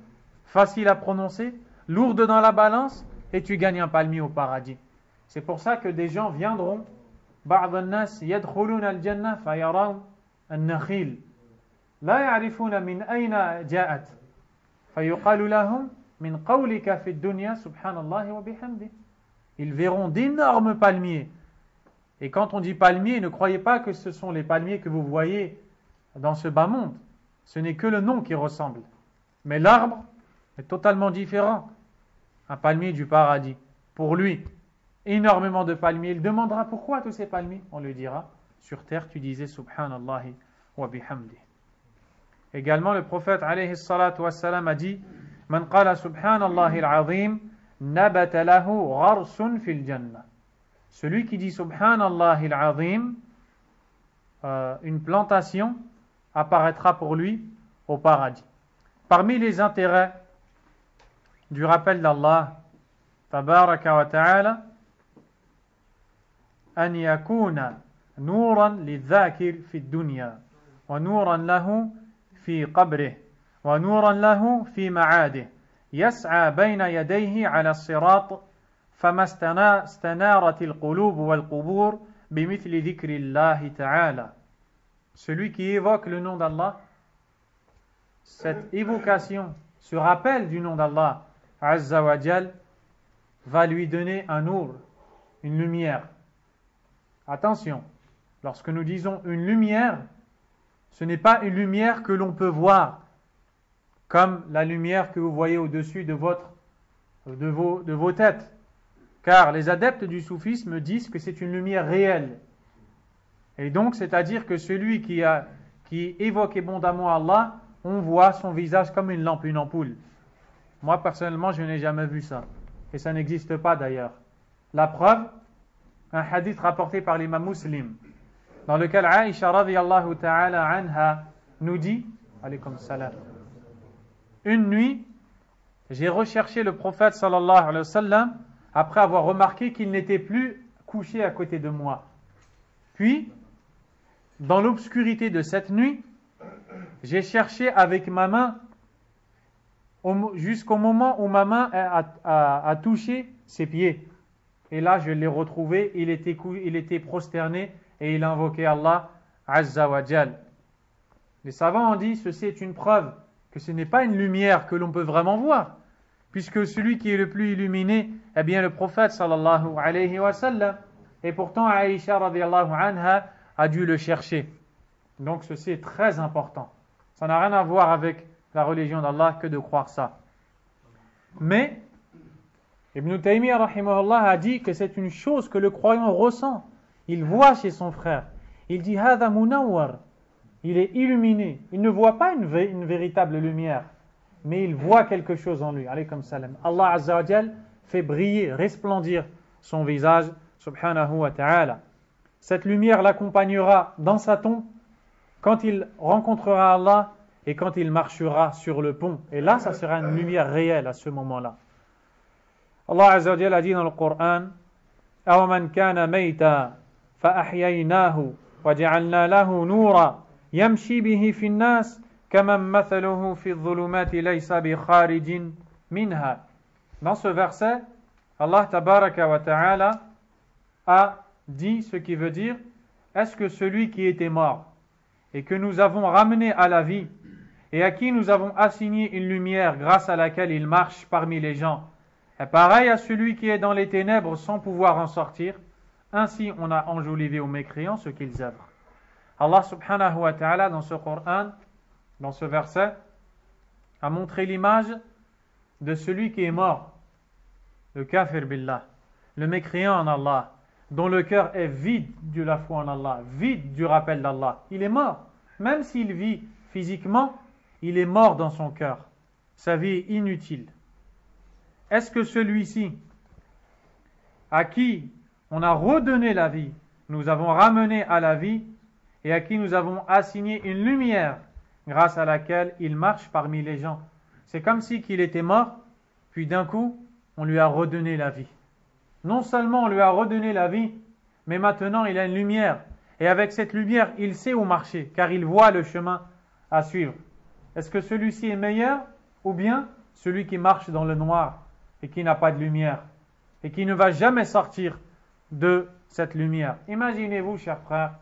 facile à prononcer, lourde dans la balance, et tu gagnes un palmier au paradis. C'est pour ça que des gens viendront بعض الناس يدخلون الجنة فيرون النخيل لا يعرفون من أين جاءت فيقال لهم من قولك في الدنيا سبحان الله وبحمده. Ils verront d'énormes palmiers. Et quand on dit palmiers, ne croyez pas que ce sont les palmiers que vous voyez dans ce bas monde. Ce n'est que le nom qui ressemble. Mais l'arbre est totalement différent. Un palmier du paradis. Pour lui, énormément de palmiers. Il demandera pourquoi tous ces palmiers. On lui dira, sur terre tu disais subhanallahi wa bihamdi. Également le prophète alayhi salatu wassalam a dit Man qala subhanallahi al-azim nabata lahu gharsun fil jannah. Celui qui dit subhanallahi al-azim, une plantation apparaîtra pour lui au paradis. Parmi les intérêts du rappel d'Allah tabaraka wa ta'ala, an yakuna nuran lidhakir fi dunya wa nuran lahu fi qabrih wa nuran lahu fi ma'adih يسعى بين يديه على الصراط فما استنارت القلوب والقبور بمثل ذكر الله تعالى. Celui qui évoque le nom d'Allah, cette évocation, ce rappel du nom d'Allah Azza wa Jal, va lui donner un nour, une lumière. Attention, lorsque nous disons une lumière, ce n'est pas une lumière que l'on peut voir. comme la lumière que vous voyez au-dessus de vos têtes. Car les adeptes du soufisme disent que c'est une lumière réelle. Et donc, c'est-à-dire que celui qui évoque abondamment Allah, on voit son visage comme une lampe, une ampoule. Moi, personnellement, je n'ai jamais vu ça. Et ça n'existe pas d'ailleurs. La preuve, un hadith rapporté par l'imam Muslim, dans lequel Aïcha radiyallahu ta'ala anha nous dit, alaykum salam, une nuit, j'ai recherché le prophète sallallahu alayhi wa sallam après avoir remarqué qu'il n'était plus couché à côté de moi. Puis, dans l'obscurité de cette nuit, j'ai cherché avec ma main jusqu'au moment où ma main a touché ses pieds. Et là, je l'ai retrouvé, il était prosterné et il invoquait Allah Azza wa Jal. Les savants ont dit, ceci est une preuve que ce n'est pas une lumière que l'on peut vraiment voir, puisque celui qui est le plus illuminé est bien le prophète sallallahu alayhi wa sallam. Et pourtant, Aïcha radiyallahu anha a dû le chercher. Donc ceci est très important. Ça n'a rien à voir avec la religion d'Allah que de croire ça. Mais Ibn Taymiyyah rahimahullah a dit que c'est une chose que le croyant ressent. Il voit chez son frère. Il dit Hada munawwar. Il est illuminé. Il ne voit pas une véritable lumière, mais il voit quelque chose en lui. Alaykum salam. Allah Azza wa Jal fait briller, resplendir son visage, subhanahu wa ta'ala. Cette lumière l'accompagnera dans sa tombe quand il rencontrera Allah et quand il marchera sur le pont. Et là, ça sera une lumière réelle à ce moment-là. Allah Azza wa Jal a dit dans le Coran أَوَمَنْ كَانَ مَيْتًا فَأَحْيَيْنَاهُ وَجَعَلْنَا لَهُ نُورًا يَمْشِي بِهِ فِي النَّاسِ كَمَنْ مَثَلُهُ فِي الظُّلُمَاتِ لَيْسَ بِخَارِجٍ مِنْهَا. Dans ce verset, Allah tabaraka wa ta'ala a dit ce qui veut dire, est-ce que celui qui était mort et que nous avons ramené à la vie et à qui nous avons assigné une lumière grâce à laquelle il marche parmi les gens est pareil à celui qui est dans les ténèbres sans pouvoir en sortir? Ainsi on a enjolivé aux mécréants ce qu'ils œuvrent. Allah subhanahu wa ta'ala dans ce Coran, dans ce verset, a montré l'image de celui qui est mort, le kafir billah, le mécréant en Allah, dont le cœur est vide de la foi en Allah, vide du rappel d'Allah. Il est mort. Même s'il vit physiquement, il est mort dans son cœur. Sa vie est inutile. Est-ce que celui-ci, à qui on a redonné la vie, nous avons ramené à la vie, et à qui nous avons assigné une lumière grâce à laquelle il marche parmi les gens, c'est comme si qu'il était mort, puis d'un coup, on lui a redonné la vie. Non seulement on lui a redonné la vie, mais maintenant il a une lumière. Et avec cette lumière, il sait où marcher, car il voit le chemin à suivre. Est-ce que celui-ci est meilleur, ou bien celui qui marche dans le noir et qui n'a pas de lumière, et qui ne va jamais sortir de cette lumière? Imaginez-vous, chers frères,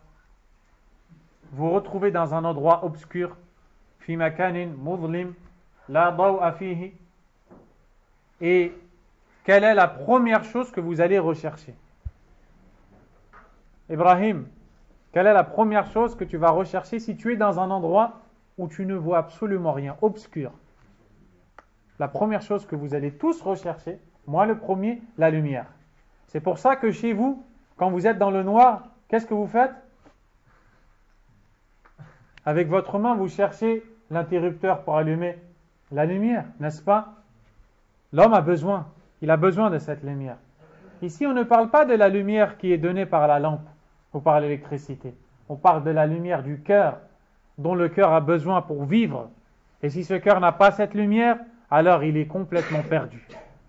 vous retrouvez dans un endroit obscur, fi makanin mudlim, la daw'a fihi, et quelle est la première chose que vous allez rechercher? Ibrahim, quelle est la première chose que tu vas rechercher si tu es dans un endroit où tu ne vois absolument rien, obscur? La première chose que vous allez tous rechercher, moi le premier, la lumière. C'est pour ça que chez vous, quand vous êtes dans le noir, qu'est-ce que vous faites? Avec votre main, vous cherchez l'interrupteur pour allumer la lumière, n'est-ce pas? L'homme a besoin. Il a besoin de cette lumière. Ici, on ne parle pas de la lumière qui est donnée par la lampe ou par l'électricité. On parle de la lumière du cœur, dont le cœur a besoin pour vivre. Et si ce cœur n'a pas cette lumière, alors il est complètement perdu.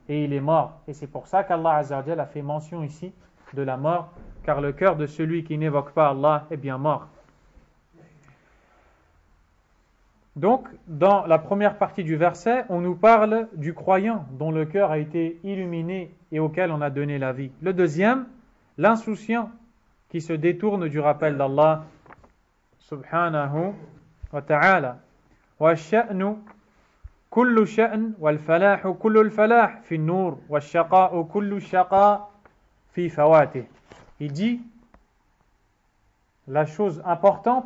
Et il est mort. Et c'est pour ça qu'Allah Azza wa Jalla a fait mention ici de la mort, car le cœur de celui qui n'évoque pas Allah est bien mort. Donc, dans la première partie du verset, on nous parle du croyant dont le cœur a été illuminé et auquel on a donné la vie. Le deuxième, l'insouciant qui se détourne du rappel d'Allah subhanahu wa ta'ala. Wa sha'nu kullu sha'n wal falahu kullu al falah fi an-nur wa shaqa'u kullu shaqa fi fawatih. Il dit la chose importante,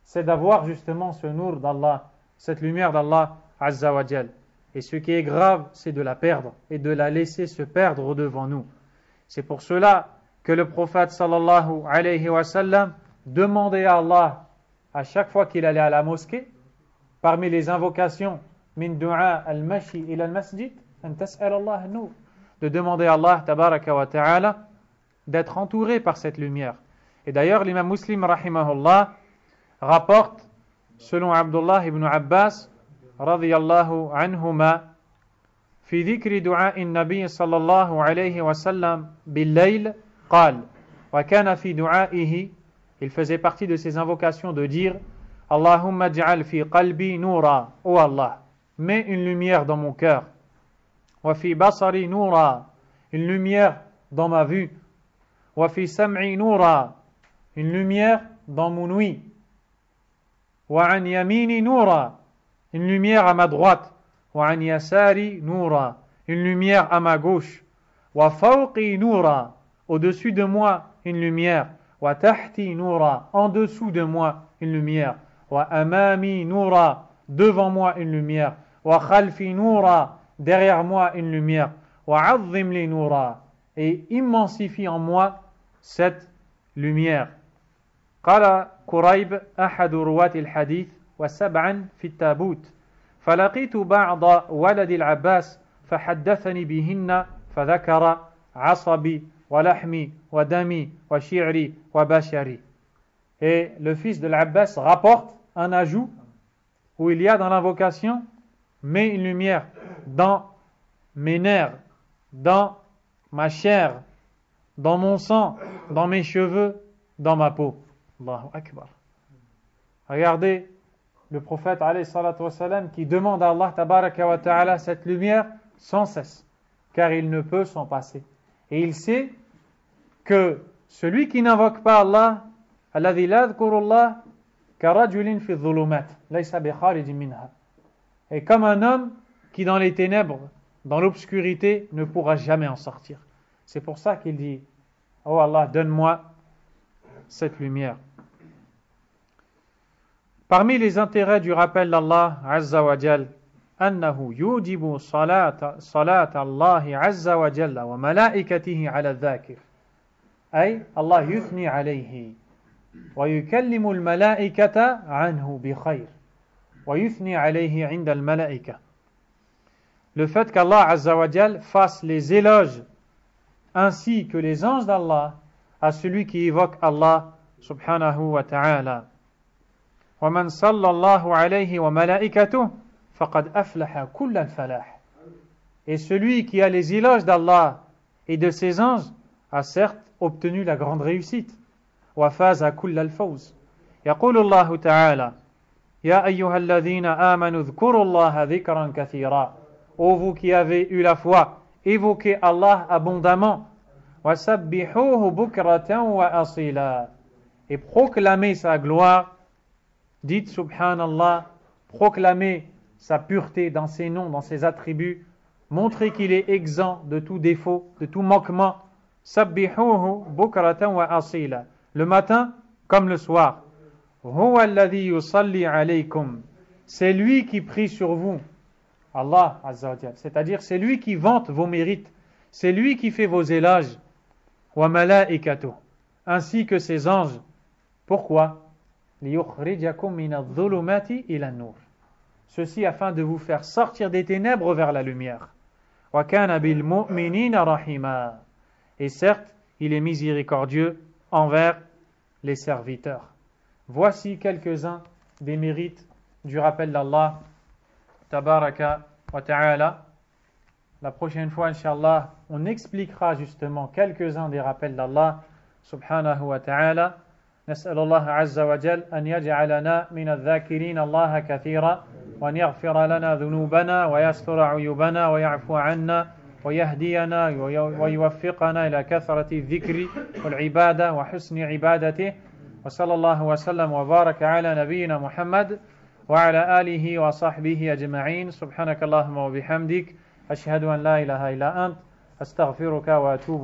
c'est d'avoir justement ce nour d'Allah, cette lumière d'Allah Azza wa Jal. Et ce qui est grave, c'est de la perdre et de la laisser se perdre devant nous. C'est pour cela que le prophète sallallahu alayhi wa sallam demandait à Allah, à chaque fois qu'il allait à la mosquée, parmi les invocations, min du'a al-mashi ila al-masjid, an tas'al Allah an-nur, de demander à Allah tabaraka wa ta'ala d'être entouré par cette lumière. Et d'ailleurs, l'imam Muslim rahimahullah rapporte, selon Abdullah ibn Abbas radiyallahu anhuma, في ذكر دعاء النبي صلى الله عليه وسلم بالليل قال وكان في دعائه, il faisait partie de ses invocations de dire Allahumma ij'al fi qalbi noura, ô Allah, mets une lumière dans mon cœur, wa fi basari noura, une lumière dans ma vue, wa fi sam'i noura, une lumière dans mon ouïe, wa an yamini noura, une lumière à ma droite, wa an yasari noura, une lumière à ma gauche, wa fawqi noura, au-dessus de moi une lumière, wa tahti noura, en dessous de moi une lumière, wa amami noura, devant moi une lumière, wa khalfi noura, derrière moi une lumière, wa azzim li noura, et immensifie en moi cette lumière. قال كريب أحد رواة الحديث وسبعا في التابوت فلقيت بعض ولد العباس فحدثني بهن فذكر عصبي ولحمي ودمي وشعري وبشري. Et le fils de l'Abbas rapporte un ajout où il y a dans l'invocation mets une lumière dans mes nerfs, dans ma chair, dans mon sang, dans mes cheveux, dans ma peau. Allahu Akbar. Regardez le prophète alayhi salatu wassalam qui demande à Allah tabaraka wa ta'ala cette lumière sans cesse, car il ne peut s'en passer. Et il sait que celui qui n'invoque pas Allah, alladhi la dhkurullah karajulin fi dhulumat laysa bi kharijin minha, est comme un homme qui dans les ténèbres, dans l'obscurité, ne pourra jamais en sortir. C'est pour ça qu'il dit oh Allah, donne-moi cette lumière. Parmi les intérêts du rappel d'Allah Azza wa Jal, أنه يوجب صلاة الله عز وجل وملائكته على الذاكر، أي الله يثني عليه ويكلم الملائكة عنه بخير ويثني عليه عند الملائكة. Le fait qu'Allah Azza wa Jal fasse les éloges ainsi que les anges d'Allah à celui qui évoque Allah subhanahu wa ta'ala. ومن صلى الله عليه وملائكته فقد أفلح كل الفلاح. Et celui qui a les éloges d'Allah et de ses anges a certes obtenu la grande réussite. وفاز كل الفوز. يقول الله تعالى يا أيها الذين آمنوا اذكروا الله ذكرا كثيرا. Ô vous qui avez eu la foi, évoquez Allah abondamment. وسبحوه بكرة وأصيلا. Et proclamez sa gloire. Dites Subhanallah, proclamez sa pureté dans ses noms, dans ses attributs, montrez qu'il est exempt de tout défaut, de tout manquement. Sabbihuhu bukratan wa asila. Le matin comme le soir. Huwa alladhi yusalli alaykum. C'est lui qui prie sur vous. Allah Azza wa Jalla. C'est-à-dire c'est lui qui vante vos mérites. C'est lui qui fait vos éloges. Wa malaikatu. Ainsi que ses anges. Pourquoi? Ceci afin de vous faire sortir des ténèbres vers la lumière. Et certes, il est miséricordieux envers les serviteurs. Voici quelques-uns des mérites du rappel d'Allah tabaraka wa ta'ala. La prochaine fois, Inch'Allah, on expliquera justement quelques-uns des rappels d'Allah subhanahu wa ta'ala. نسأل الله عز وجل أن يجعلنا من الذاكرين الله كثيرا وأن يغفر لنا ذنوبنا ويستر عيوبنا ويعفو عنا ويهدينا ويوفقنا إلى كثرة الذكر والعبادة وحسن عبادته وصلى الله وسلم وبارك على نبينا محمد وعلى آله وصحبه أجمعين سبحانك اللهم وبحمدك أشهد أن لا إله إلا أنت أستغفرك وأتوب